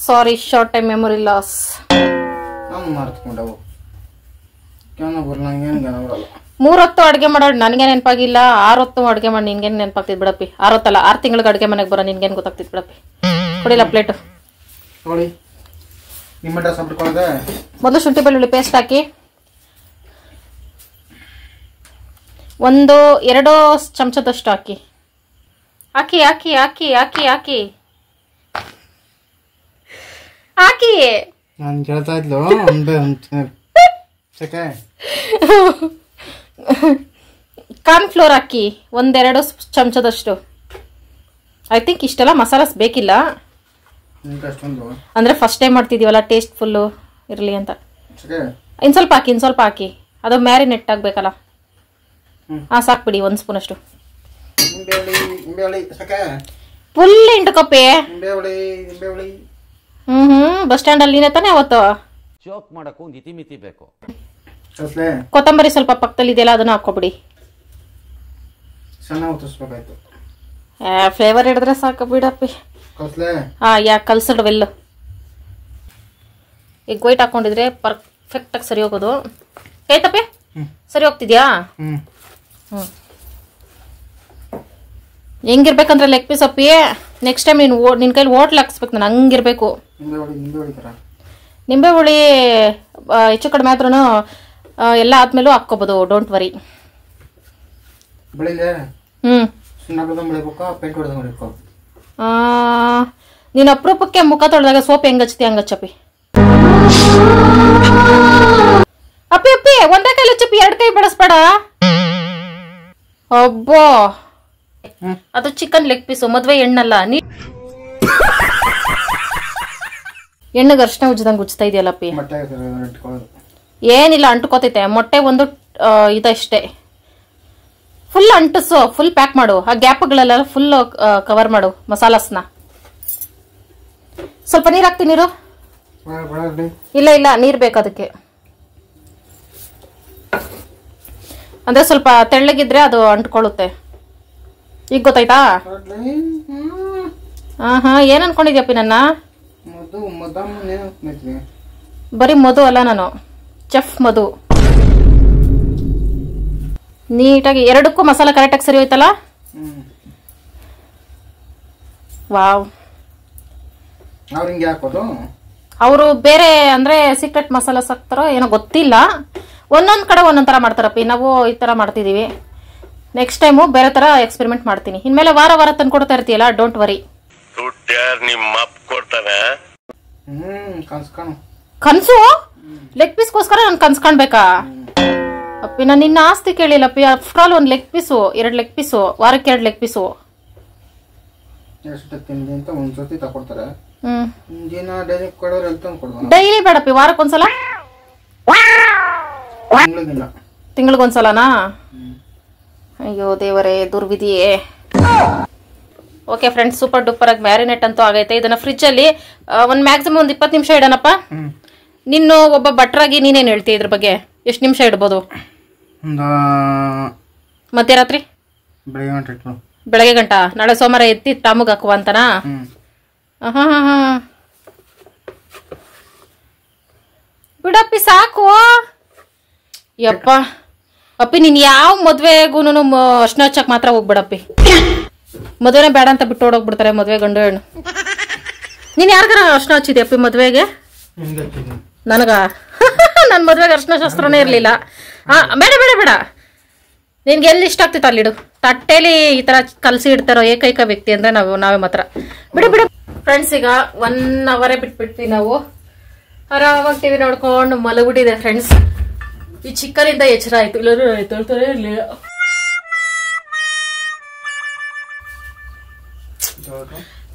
ಸಾರಿ, ಶಾರ್ಟ್ ಟೈಮ್ ಮೆಮೊರಿ ಲಾಸ್. 3 ಹೊತ್ತು ಅಡ್ಗೆ ಮಾಡೋದು ನನ್ಗೆ ನೆನಪಾಗಿಲ್ಲ, 6 ಹೊತ್ತು ಅಡ್ಗೆ ಮಾಡಿ ನಿನ್ಗೇನ್ ನೆನಪಾಗ್ತಿದ್ ಬಿಡಪ್ಪಿ. 6 ಹೊತ್ತಲ್ಲ, 6 ತಿಂಗಳಿಗೆ ಅಡ್ಗೆ ಮನೆಗೆ ಬರೋ ನಿನ್ಗೇನ್ ಗೊತ್ತಾಗ್ತಿದ್ ಬಿಡಪ್ಪಿ. ಕೊಡಿಲ್ಲ ಪ್ಲೇಟು. ಮೊದಲು ಶುಂಠಿ ಬೆಳ್ಳುಳ್ಳಿ ಪೇಸ್ಟ್ ಹಾಕಿ, 1-2 ಚಮಚದಷ್ಟು ಹಾಕಿ ಹಾಕಿ ಹಾಕಿ ಹಾಕಿ ಹಾಕಿ ಹಾಕಿ ಹಾಕಿ
ನಾನು ಕೇಳ್ತಾ ಇದ್ಲು.
ಕಾರ್ನ್ ಫ್ಲೋರ್ ಹಾಕಿ 1-2 ಚಮಚದಷ್ಟು. ಐ ಥಿಂಕ್ ಇಷ್ಟೆಲ್ಲ ಮಸಾಲಾಸ್ ಬೇಕಿಲ್ಲ, ಅಂದ್ರೆ ಫಸ್ಟ್ ಟೈಮ್ ಮಾಡ್ತಿದೀವಲ್ಲ, ಟೇಸ್ಟ್ ಫುಲ್ಲು ಇರಲಿ ಅಂತ. ಇನ್ ಸ್ವಲ್ಪ ಹಾಕಿ, ಇನ್ ಸ್ವಲ್ಪ ಹಾಕಿ, ಅದು ಮ್ಯಾರಿನೇಟ್ ಆಗ್ಬೇಕಲ್ಲ. ಹಾ, ಸಾಕು ಬಿಡಿ, 1 ಸ್ಪೂನ್ ಅಷ್ಟು. ಫುಲ್ ಇಂಟುಕಪ್ಪಿ. ಬಸ್ ಸ್ಟ್ಯಾಂಡ್ ಅಲ್ಲಿ ತಾನೆ ಅವತ್ತು
ಜೋಕ್ ಮಾಡಕ್ಕೂ ಒಂದು ಇತಿಮಿತಿ ಬೇಕು.
ಕೊತ್ತಂಬರಿ ಸ್ವಲ್ಪ ಪಕ್ಕದಲ್ಲಿ ಇದೆಯಲ್ಲ, ಅದನ್ನ ಹಾಕೋಬಿಡಿ. ಫ್ಲೇವರ್ ಹಿಡಿದ್ರೆ ಸಾಕು ಬಿಡಪ್ಪಿ. ಹಾ, ಕಲ್ಸಡ್ ವೆಲ್. ಎಗ್ ವೈಟ್ ಹಾಕೊಂಡಿದ್ರೆ ಪರ್ಫೆಕ್ಟ್ ಆಗಿ ಸರಿ ಹೋಗೋದು. ಆಯ್ತಪ್ಪಿ, ಸರಿ ಹೋಗ್ತಿದ್ಯಾ? ಹೆಂಗಿರ್ಬೇಕಂದ್ರೆ ಲೆಗ್ ಪೀಸ್ ಅಪ್ಪಿ, ನೆಕ್ಸ್ಟ್ ಟೈಮ್ ನಿನ್ ಕೈಲಿ ಹೋಟ್ಲ್ ಹಾಕ್ಸ್ಬೇಕು ನಾನು, ಹಂಗಿರ್ಬೇಕು. ನಿಂಬೆ ಹುಳಿ ಹೆಚ್ಚು ಕಡಿಮೆ ಆದ್ರೂ ಎಲ್ಲ ಆದ್ಮೇಲೂ ಹಾಕೋಬಹುದು, ಡೋಂಟ್ ವರಿ. ನೀನ್ ಅಪರೂಪಕ್ಕೆ ಮುಖ ತೊಳೆದಾಗ ಸೋಪ್ ಹೆಂಗ್ ಹಚ್ತಿ ಹಂಗ ಹಚ್ಚಪ್ಪಿ. ಅಪ್ಪಿ ಅಪ್ಪಿ, ಒಂದೇ ಕೈಲಿ ಹಚ್ಚಪ್ಪಿ, 2 ಕೈ ಬೆಳೆಸ್ಬೇಡ. ಅಬ್ಬೋ, ಅದು ಚಿಕನ್ ಲೆಗ್ ಪೀಸು, ಮದ್ವೆ ಎಣ್ಣಲ್ಲ. ಎಣ್ಣೆಗೆ ಅರ್ಶಿನ ಉಜ್ಜದಂಗ್ ಉಜ್ತಾ ಇದೆಯಲ್ಲಪ್ಪಿ. ಏನಿಲ್ಲ, ಅಂಟ್ಕೋತೈತೆ. ಮೊಟ್ಟೆ ಒಂದು ಇದಷ್ಟೇ. ಫುಲ್ ಅಂಟಿಸು, ಫುಲ್ ಪ್ಯಾಕ್ ಮಾಡು. ಆ ಗ್ಯಾಪ್ಗಳೆಲ್ಲ ಫುಲ್ ಕವರ್ ಮಾಡು ಮಸಾಲಾಸ್ನ. ಸ್ವಲ್ಪ ನೀರ್ ಹಾಕ್ತೀನಿ. ನೀರು ಇಲ್ಲ ಇಲ್ಲ, ನೀರ್ ಬೇಕು ಅದಕ್ಕೆ. ಅಂದ್ರೆ ಸ್ವಲ್ಪ ತೆಳ್ಳಗಿದ್ರೆ ಅದು ಅಂಟ್ಕೊಳ್ಳುತ್ತೆ. ಈಗ ಗೊತ್ತಾಯ್ತಾ? ಹಾ, ಏನ್ ಅನ್ಕೊಂಡಿದ್ಯಪ್ಪಿ ನನ್ನ? ಬರೀ ಮಧು ಅಲ್ಲ, ನಾನು ಚೆಫ್ ಮಧು. ನೀಟಾಗಿ 2ಕ್ಕೂ ಮಸಾಲ ಕರೆಕ್ಟಾಗಿ ಸರಿ ಹೋಯ್ತಲ್ಲ? ವಾವ್. ಅವರು ಬೇರೆ ಅಂದ್ರೆ ಸೀಕ್ರೆಟ್ ಮಸಾಲ ಹಾಕ್ತಾರೋ ಏನೋ ಗೊತ್ತಿಲ್ಲ. ಒಂದೊಂದ್ ಕಡೆ ಒಂದೊಂದ್ ತರ ಮಾಡ್ತಾರಪ್ಪಿ, ನಾವು ಈ ತರ ಮಾಡ್ತಿದೀವಿ. ನೆಕ್ಸ್ಟ್ ಟೈಮು ಬೇರೆ ತರ ಎಕ್ಸ್ಪೆರಿಮೆಂಟ್ ಮಾಡ್ತೀನಿ. ಇನ್ಮೇಲೆ ವಾರ ವಾರ ತಂದು ಕೊಡ್ತಾ ಇರ್ತೀಯಲ್ಲ, ಡೋಂಟ್ ವರಿ. ಕನ್ಸು ಲೆಗ್ ಪೀಸ್ಗೋಸ್ಕರ ನಾನು ಕನ್ಸ್ ಕಾಣ್ಬೇಕಾ? ಅಪ್ಪಿ, ನಾನು ನಿನ್ನ ಆಸ್ತಿ ಕೇಳಿಲ್ಲಪ್ಪಿ. After all 1 leg piece, 2 leg piece, ವಾರಕ್ಕೆ 2 ಲೆಗ್ ಪೀಸು. ಡೈಲಿ ಬೇಡಪ್ಪಿ, ವಾರಕ್ಕೊಂದ್ಸಲ, ತಿಂಗಳಿಗೊಂದ್ಸಲನಾ? ಅಯ್ಯೋ ದೇವರೇ, ದುರ್ವಿಧಿಯೇ. ಓಕೆ ಫ್ರೆಂಡ್ಸ್, ಸೂಪರ್ ಡೂಪರ್ ಆಗಿ ಮ್ಯಾರಿನೇಟ್ ಅಂತೂ ಆಗೈತೆ. ಇದನ್ನ ಫ್ರಿಜ್ ಅಲ್ಲಿ ಒಂದ್ ಮ್ಯಾಕ್ಸಿಮಮ್ 20 ನಿಮಿಷ ಇಡೋಣಪ್ಪ. ನಿನ್ನು ಒಬ್ಬ ಭಟ್ರಾಗಿ ನೀನೇನ್ ಹೇಳ್ತೀಯ ಇದ್ರ ಬಗ್ಗೆ? ಎಷ್ಟು ನಿಮಿಷ ಇಡ್ಬೋದು? ಮಧ್ಯರಾತ್ರಿ ಬೆಳಗ್ಗೆ ಗಂಟ ನಾಳೆ ಸೋಮವಾರ ಎತ್ತಿ ಟಾಮುಗ್ ಹಾಕುವ ಅಂತನಾ? ಹಾ ಬಿಡಪ್ಪಿ ಸಾಕು. ಯಪ್ಪ ಅಪ್ಪಿ ನೀನ್ ಯಾವ ಮದ್ವೆಗೂನು ಅರ್ಶನ ಹಚ್ಚಕ್ ಮಾತ್ರ ಹೋಗ್ಬಿಡಪ್ಪಿ. ಮದ್ವೆನೇ ಬೇಡ ಅಂತ ಬಿಟ್ಟು ಓಡೋಗ್ಬಿಡ್ತಾರೆ ಮದ್ವೆ ಗಂಡು ಹೆಣ್ಣು. ನೀನ್ ಯಾರಿಗಾರ ಅರ್ಶನ ಹಚ್ಚಿದ್ಯ ಅಪ್ಪಿ ಮದ್ವೆಗೆ? ನನಗ ನನ್ ಮದ್ವೆಗೆ ಅರ್ಶನ ಶಾಸ್ತ್ರನೇ ಇರ್ಲಿಲ್ಲ. ಬೇಡ ಬೇಡ ಬೇಡ, ನಿನ್ಗೆ ಎಲ್ಲಿ ಇಷ್ಟ ಆಗ್ತಿತ್ತು ಅಲ್ಲಿಡು. ತಟ್ಟೆಲಿ ಈ ತರ ಕಲಸಿ ಇಡ್ತಾರೋ ಏಕೈಕ ವ್ಯಕ್ತಿ ಅಂದ್ರೆ ನಾವೇ ಮಾತ್ರ. ಬಿಡು ಬಿಡು ಫ್ರೆಂಡ್ಸ್, ಈಗ 1 ಅವರೇ ಬಿಟ್ಬಿಡ್ತೀವಿ ನಾವು. ಆರಾಮಾಗಿ ಟಿವಿ ನೋಡ್ಕೊಂಡು ಮಲಗ್ಬಿಟ್ಟಿದೆ ಫ್ರೆಂಡ್ಸ್. ಈ ಚಿಕ್ಕನಿಂದ ಎಚ್ಚರ ಆಯ್ತು, ಇಲ್ಲರೂ ತೊಳ್ತಾನೆ ಇರ್ಲಿಲ್ಲ.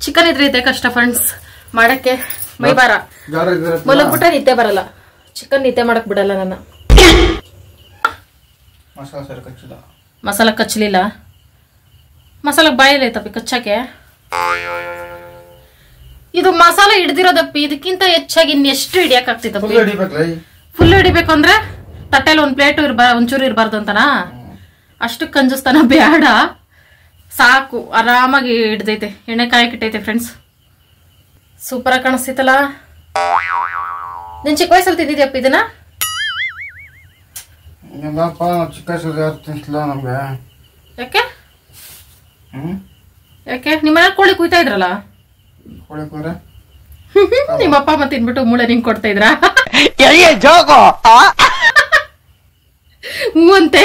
ಚಿಕನ್ ಇದ್ರೆ ಇದೆ ಕಷ್ಟ ಫ್ರೆಂಡ್ಸ್ ಮಾಡಕ್ಕೆ, ಮೈಬಾರ. ಮಲಗ್ಬಿಟ್ರೆ ನಿದ್ದೆ ಬರಲ್ಲ, ಚಿಕನ್ ನಿದ್ದೆ ಮಾಡಕ್ ಬಿಡಲ್ಲ ನನ್ನ. ಮಸಾಲ ಕಚ್ಚಲಿಲ್ಲ, ಮಸಾಲ ಬಾಯಲ್ಲಿ ಐತಪ್ಪಿ ಕಚ್ಚಕ್ಕೆ. ಇದು ಮಸಾಲ ಹಿಡ್ದಿರೋದಪ್ಪಿ, ಇದಕ್ಕಿಂತ ಹೆಚ್ಚಾಗಿ ಇನ್ನೆಷ್ಟು ಹಿಡಿಯಕ್ ಆಗ್ತಿತ್ತಪ್ಪಿ. ಫುಲ್ ಹಿಡಿಬೇಕು ಅಂದ್ರೆ ತಟ್ಟೆಲಿ 1 ಪ್ಲೇಟ್ ಒಂಚೂರು ಇರಬಾರ್ದು ಅಂತನಾ? ಅಷ್ಟು ಕಂಜಸ್ತಾನ ಬೇಡ, ಸಾಕು. ಆರಾಮಾಗಿ ಹಿಡ್ದೈತೆ, ಎಣ್ಣೆ ಕಾಯಕ್ಕಿಟ್ಟೈತೆ ಫ್ರೆಂಡ್ಸ್. ಸೂಪರ್ ಆಗಿ ಕಾಣಿಸ್ತೈತಲ್ಲ. ನೀನ್ ಚಿಕ್ಕ ವಯಸ್ಸಲ್ಲಿ ತಿಂದಿದ್ಯಪ್ಪ ಇದನ್ನ? ಯಾಕೆ ಯಾಕೆ ನಿಮ್ಮನೆ ಕೋಳಿ ಕುಯ್ತಾ ಇದ್ರಲ್ಲ? ನಿಮ್ಮ ಅಪ್ಪ ಅಮ್ಮ ತಿನ್ಬಿಟ್ಟು ಮೂಳೆ ನಿಂಗ್ ಕೊಡ್ತಾ ಇದ್ರ? ಹೂವಂತೆ.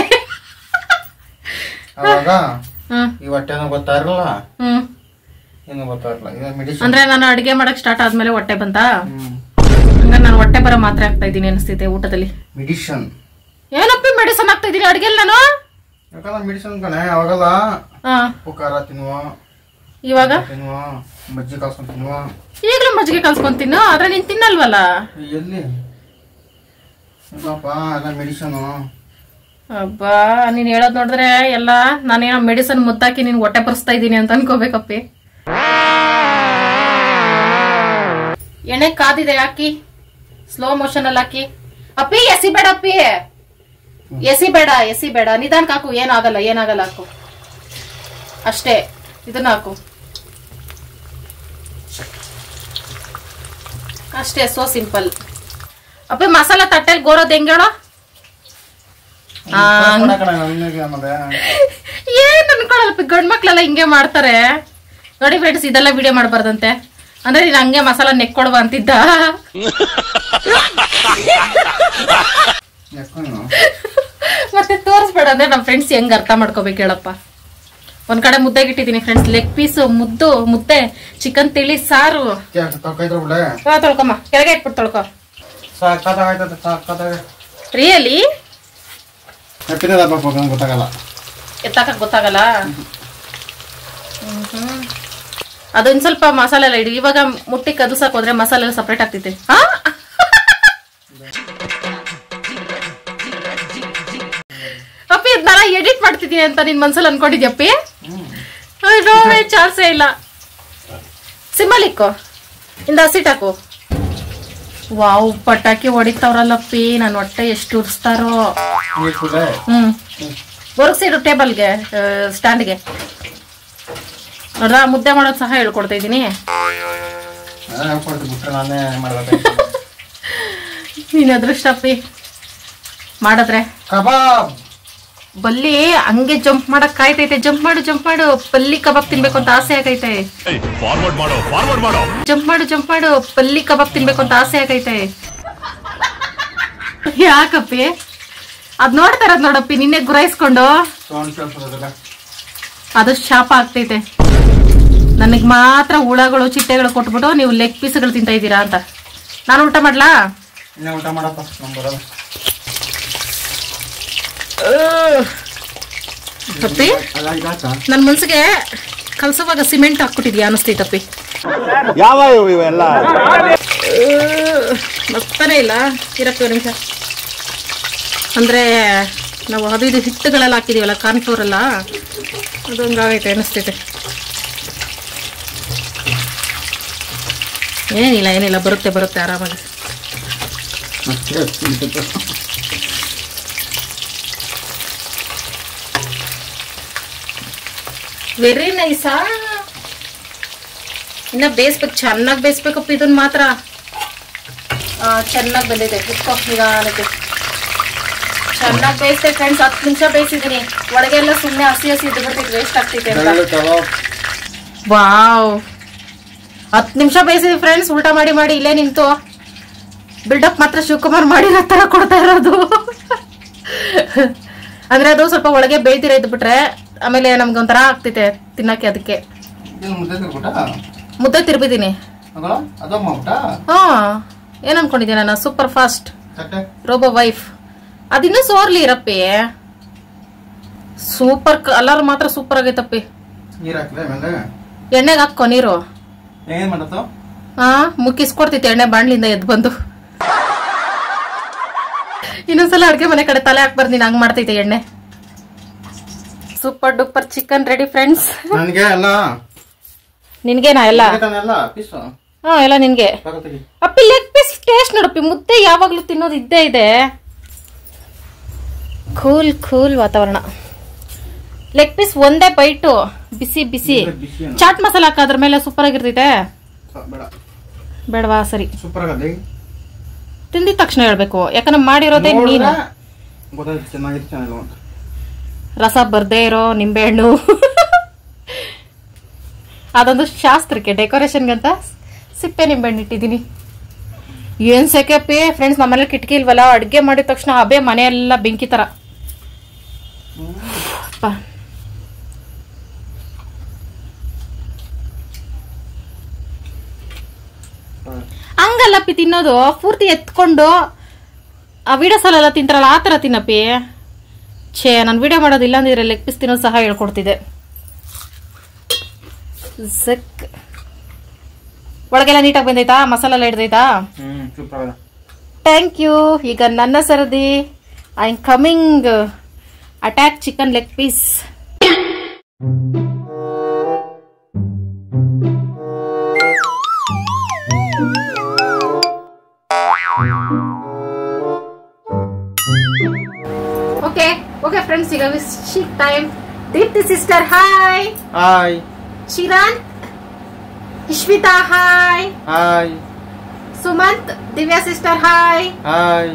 ಅಂದ್ರೆ ನಾನು ಅಡಿಗೆ ಮಾಡಕ್ ಸ್ಟಾರ್ಟ್ ಆದ್ಮೇಲೆ ಹೊಟ್ಟೆ ಬಂತ? ಹಂಗ ನಾನು ಹೊಟ್ಟೆ ಬರೋ ಮಾತ್ರೆ ಆಗ್ತಾ ಇದ್ದೀನಿ ಅನಿಸ್ತೈತೆ ಊಟದಲ್ಲಿ.
ಮೆಡಿಸನ್
ಏನಪ್ಪಿ ಮೆಡಿಸನ್ ಆಗ್ತಾ ಇದೀನಿ ಅಡಿಗೆಲ್ ನಾನು?
ಮೆಡಿಸನ್ ಕಣೆ, ಅವಾಗಲ್ಲ ಖಾರ ತಿನ್ನುವ,
ಇವಾಗ
ಮಜ್ಜಿಗೆ ಕಲ್ಸ್ಕೊಂಡ್ ತಿನ್ನುವ.
ಈಗಲೂ ಮಜ್ಜಿಗೆ ಕಲ್ಸ್ಕೊಂಡ್ ತಿನ್ನು, ಆದ್ರೆ ನೀನ್ ತಿನ್ನಲ್ವಲ್ಲ.
ಎಲ್ಲಿ ಮೆಡಿಸನ್?
ಅಬ್ಬಾ, ನೀನ್ ಹೇಳೋದ್ ನೋಡಿದ್ರೆ ಎಲ್ಲ ನಾನೇನೋ ಮೆಡಿಸನ್ ಮುದ್ದಾಕಿ ನೀನ್ ಹೊಟ್ಟೆ ಬರ್ಸ್ತಾ ಇದೀನಿ ಅಂತ ಅನ್ಕೋಬೇಕಪ್ಪಿ. ಎಣ್ಣೆ ಕಾದಿದೆ, ಹಾಕಿ ಸ್ಲೋ ಮೋಷನ್ ಅಲ್ಲಿ ಹಾಕಿ. ಅಪ್ಪಿ ಎಸಿ ಬೇಡ ಅಪ್ಪಿ, ಎಸಿ ಬೇಡ, ನಿಧಾನಕ್ಕೆ ಹಾಕು. ಏನಾಗಲ್ಲ ಹಾಕು ಅಷ್ಟೇ. ಇದನ್ನ ಹಾಕು ಅಷ್ಟೇ, ಸೋ ಸಿಂಪಲ್. ಅಪ್ಪಿ ಮಸಾಲ ತಟ್ಟೆಲ್ ಗೋರೋದ್ ಹೆಂಗ್ ಹೇಳೋ? ಏನ್ ಅನ್ಕೊಳಲ್ಪ, ಗಂಡ್ ಮಕ್ಳೆಲ್ಲ ಹಿಂಗೆ ಮಾಡ್ತಾರೆ ನೋಡಿ ಫ್ರೆಂಡ್ಸ್. ಇದೆಲ್ಲ ವಿಡಿಯೋ ಮಾಡ್ಬಾರ್ದಂತೆ, ಅಂದ್ರೆ ನೀನ್ ಹಂಗೆ ಮಸಾಲ ನೆಕ್ಕೊಳ್ವ ಅಂತಿದ್ದ. ಮತ್ತೆ ತೋರಿಸ್ಬೇಡ ಅಂದ್ರೆ ನಮ್ ಫ್ರೆಂಡ್ಸ್ ಹೆಂಗ್ ಅರ್ಥ ಮಾಡ್ಕೋಬೇಕು ಹೇಳಪ್ಪ. ಒಂದ್ ಕಡೆ ಮುದ್ದೆಗಿಟ್ಟಿದೀನಿ ಫ್ರೆಂಡ್ಸ್, ಲೆಗ್ ಪೀಸ್ ಮುದ್ದೆ, ಚಿಕನ್ ತಿಳಿ ಸಾರು. ತೊಳ್ಕೊಮ್ಮ, ಕೆಳಗೆ ಇಟ್ಬಿಟ್ಟು ತೊಳ್ಕೊ. ರಿಯಲಿ ಗೊತ್ತಾಗಲ್ಲ. ಅದೊಂದ್ ಸ್ವಲ್ಪ ಮಸಾಲೆ ಎಲ್ಲ ಇಡಿ. ಇವಾಗ ಮುಟ್ಟಿ ಕದಸಕ್ ಹೋದ್ರೆ ಮಸಾಲೆ ಎಲ್ಲ ಸಪ್ರೇಟ್ ಆಗ್ತೈತೆ. ಅಪ್ಪಿ ಇದನ್ನ ಎಡಿಟ್ ಮಾಡ್ತಿದೀನಿ ಅಂತ ನಿನ್ ಮನ್ಸಲ್ಲಿ ಅನ್ಕೊಂಡಿದ್ಯಪ್ಪಿ? ಚಾನ್ಸೇ ಇಲ್ಲ. ಸಿಮ್ಮಲಿಕ್ಕೋ, ಇಂದ ಹಸಿಟ್ ಹಾಕು. ವಾವ್, ಪಟಾಕಿ ಹೊಡಿತಾವ್ರಲ್ಲಪ್ಪಿ, ನನ್ ಹೊಟ್ಟೆ ಎಷ್ಟು ಉರ್ಸ್ತಾರೋ. ಒರ್ಗ್ಸಿಡು ಟೇಬಲ್ಗೆ, ಸ್ಟ್ಯಾಂಡ್ಗೆ. ನೋಡ್ರ, ಮುದ್ದೆ ಮಾಡೋದು ಸಹ ಹೇಳ್ಕೊಡ್ತಾ ಇದ್ದೀನಿ. ನೀನ್ ಅದೃಷ್ಟಪ್ಪಿ ಮಾಡಿದ್ರೆ. ಬಲ್ಲಿ ಹಂಗೆ ಜಂಪ್ ಮಾಡಕ್ ಕಾಯ್ತೈತೆ. ಜಂಪ್ ಮಾಡು, ಪಲ್ಲಿ ಕಬಾಬ್ ತಿನ್ಬೇಕು ಅಂತ ಆಸೆ ಆಗೈತೆ. ಜಂಪ್ ಮಾಡು, ಪಲ್ಲಿ ಕಬಾಬ್ ತಿನ್ಬೇಕು ಅಂತ ಆಸೆ ಆಗೈತೆ. ಯಾಕಪ್ಪಿ? ಅದ್ ನೋಡ್ತಾ ಇರೋದ್ ನೋಡಪ್ಪಿ, ನಿನ್ನೆ ಗುರಾಯಿಸ್ಕೊಂಡು. ಅದು ಶಾಪ ಆಗ್ತೈತೆ. ನನಗ್ ಮಾತ್ರ ಹುಳಗಳು ಚಿಟ್ಟೆಗಳು ಕೊಟ್ಬಿಟ್ಟು ನೀವು ಲೆಗ್ ಪೀಸ್ಗಳು ತಿಂತಾ ಇದ್ದೀರಾ ಅಂತ. ನಾನು ಊಟ ಮಾಡ್ಲಾ? ಅಪ್ಪಿ, ನನ್ ಮನ್ಸಿಗೆ ಕಲ್ಸುವಾಗ ಸಿಮೆಂಟ್ ಹಾಕ್ಬಿಟ್ಟಿದ್ಯಾ ಅನಿಸ್ತೈತಪ್ಪಿ.
ಯಾವ ಇವೆಲ್ಲ
ಮಸ್ತಾನೆ ಇಲ್ಲ ಇರಕ್ಕೆ ನಿಮಿಷ. ಅಂದ್ರೆ ನಾವು ಅದು ಇದು ಹಿಟ್ಟುಗಳೆಲ್ಲ ಹಾಕಿದೀವಲ್ಲ, ಕಾರ್ನ್ಫ್ಲೋರ್ ಎಲ್ಲ, ಅದು ಹಂಗಾಗೈತೆ ಅನಿಸ್ತೈತೆ. ಏನಿಲ್ಲ, ಬರುತ್ತೆ ಆರಾಮಾಗಿ. ವೆರಿ ನೈಸಾ. ಇನ್ನ ಬೇಯಿಸ್ಬೇಕು, ಚೆನ್ನಾಗಿ ಬೇಯಿಸ್ಬೇಕಪ್ಪ ಇದನ್ನ ಮಾತ್ರ. ಚೆನ್ನಾಗಿ ಬಂದಿದೆ. ಇಟ್ಕೊ ನಿಧಾನಕ್ಕೆ. ಚೆನ್ನಾಗಿ ಬೇಯಿಸ್ತೆ ಫ್ರೆಂಡ್ಸ್. 10 ನಿಮಿಷ ಬೇಯಿಸಿದೀನಿ. ಒಳಗೆಲ್ಲ ಸುಮ್ಮನೆ ಹಸಿ ಇದ್ದು ಬಿಡ್ತೈತೆ, ವೇಸ್ಟ್ ಆಗ್ತೈತೆ ಅಂತ. ವಾವ್, 10 ನಿಮಿಷ ಬೇಯಿಸಿದ್ವಿ ಫ್ರೆಂಡ್ಸ್. ಊಟ ಮಾಡಿ ಮಾಡಿ ಇಲ್ಲೇ ನಿಂತು ಬಿಲ್ಡಪ್ ಮಾತ್ರ ಶಿವಕುಮಾರ್ ಮಾಡಿರೋ ತರ ಕೊಡ್ತಾ ಇರೋದು. ಅಂದ್ರೆ ಅದು ಸ್ವಲ್ಪ ಒಳಗೆ ಬೇಯ್ದಿರ ಇದ್ ಬಿಟ್ರೆ ಆಮೇಲೆ ನಮ್ಗೆ ಒಂಥರ ಆಗ್ತೈತೆ ತಿನ್ನಕ್ಕೆ. ಅದಕ್ಕೆ ಮುದ್ದೆ ತಿರ್ಬಿದೀನಿ. ಹಾ, ಏನ್ ಅನ್ಕೊಂಡಿದ್ದೀನಿ ನಾನು? Super fast robo wife. ಅದಿನ್ನ ಸೋರ್ಲಿ ಇರಪ್ಪಿ. ಸೂಪರ್ ಕಲರ್ ಮಾತ್ರ ಸೂಪರ್ ಆಗೈತಪ್ಪಿ. ಎಣ್ಣೆಗೆ ಹಾಕೋ ನೀರು. ಹಾ, ಮುಕ್ಕಿಸ್ಕೊಡ್ತೈತಿ ಎಣ್ಣೆ ಬಾಣ್ಲಿಂದ ಎದ್ ಬಂದು. ಇನ್ನೊಂದ್ಸಲ ಅಡ್ಗೆ ಮನೆ ಕಡೆ ತಲೆ ಹಾಕ್ಬಾರ್ದು, ನೀನ್ ಹಂಗ್ ಮಾಡ್ತೈತೆ ಎಣ್ಣೆ. Super duper chicken ready friends. ನಿನ್ಗೇನಾ ಎಲ್ಲ? ಹಾ, ಎಲ್ಲ ನಿನ್ಗೆ. ಅಪ್ಪಿ ಲೆಗ್ ಪೀಸ್ ಟೇಸ್ಟ್ ನೋಡಪ್ಪಿ. ಮುದ್ದೆ ಯಾವಾಗ್ಲೂ ತಿನ್ನೋದು ಇದ್ದೇ ಇದೆ. ಕೂಲ್ ಕೂಲ್ ವಾತಾವರಣ. ಲೆಗ್ ಪೀಸ್ ಒಂದೇ ಬೈಟು, ಬಿಸಿ ಬಿಸಿ. ಚಾಟ್ ಮಸಾಲ ಹಾಕ ಅದ್ರ ಮೇಲೆ ಸೂಪರ್ ಆಗಿರ್ತೈತೆ. ಬೇಡವಾ? ಸರಿ, ತಿಂದಿದ ತಕ್ಷಣ ಹೇಳ್ಬೇಕು, ಯಾಕಂದ್ರೆ ಮಾಡಿರೋದೇ ನೀನು. ರಸ ಬರ್ದೇ ಇರೋ ನಿಂಬೆಹಣ್ಣು. ಅದೊಂದು ಶಾಸ್ತ್ರಕ್ಕೆ ಡೆಕೋರೇಷನ್ಗಂತ ಸಿಪ್ಪೆ ನಿಂಬೆಹಣ್ಣು ಇಟ್ಟಿದ್ದೀನಿ. ಏನ್ ಸೆಕೆಪಿ ಫ್ರೆಂಡ್ಸ್. ನಮ್ಮನೇಲಿ ಕಿಟಕಿ ಇಲ್ವಲ್ಲ, ಅಡ್ಗೆ ಮಾಡಿದ ತಕ್ಷಣ ಹಬೆ ಮನೆಯೆಲ್ಲ ಬೆಂಕಿ ತರ. ಹಂಗಲ್ಲಪ್ಪಿ ತಿನ್ನೋದು, ಪೂರ್ತಿ ಎತ್ಕೊಂಡು ಆ ವಿಡಿಯೋಸಲ್ಲೆಲ್ಲ ತಿಂತಾರಲ್ಲ ಆ ತರ ತಿನ್ನಪ್ಪಿ. ಛೇ, ನಾನು ವಿಡಿಯೋ ಮಾಡೋದಿಲ್ಲ ಅಂದ್ರೆ ಲೆಗ್ ಪೀಸ್ ತಿನ್ನೋದು ಸಹ ಹೇಳ್ಕೊಡ್ತಿದ್ದೆ. ಒಳಗೆಲ್ಲ ನೀಟಾಗಿ ಬಂದೈತಾ? ಮಸಾಲ ಎಲ್ಲ ಹಿಡ್ದೈತಾ? Thank you. ಈಗ ನನ್ನ ಸರದಿ. I am coming. Attack chicken leg piece. Okay friends, ಈಗ wishing time. Deepti sister hi.
Hi.
Shiran, Ishvitha hi.
Hi.
Sumanth, Divya sister hi.
Hi.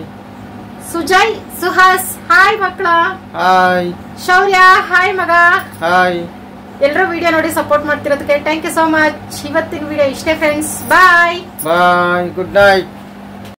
Sujay, Suhas hi ಮಕ್ಕಳ.
ಹಾಯ್.
ಶೌರ್ಯ ಹಾಯ್ ಮಗ.
ಹಾಯ್.
ಎಲ್ಲರೂ ವಿಡಿಯೋ ನೋಡಿ ಸಪೋರ್ಟ್ ಮಾಡ್ತಿರೋದಕ್ಕೆ ಥ್ಯಾಂಕ್ ಯು ಸೋ ಮಚ್. ಇವತ್ತಿನ ವಿಡಿಯೋ ಇಷ್ಟೇ friends. Bye
bye. Good night.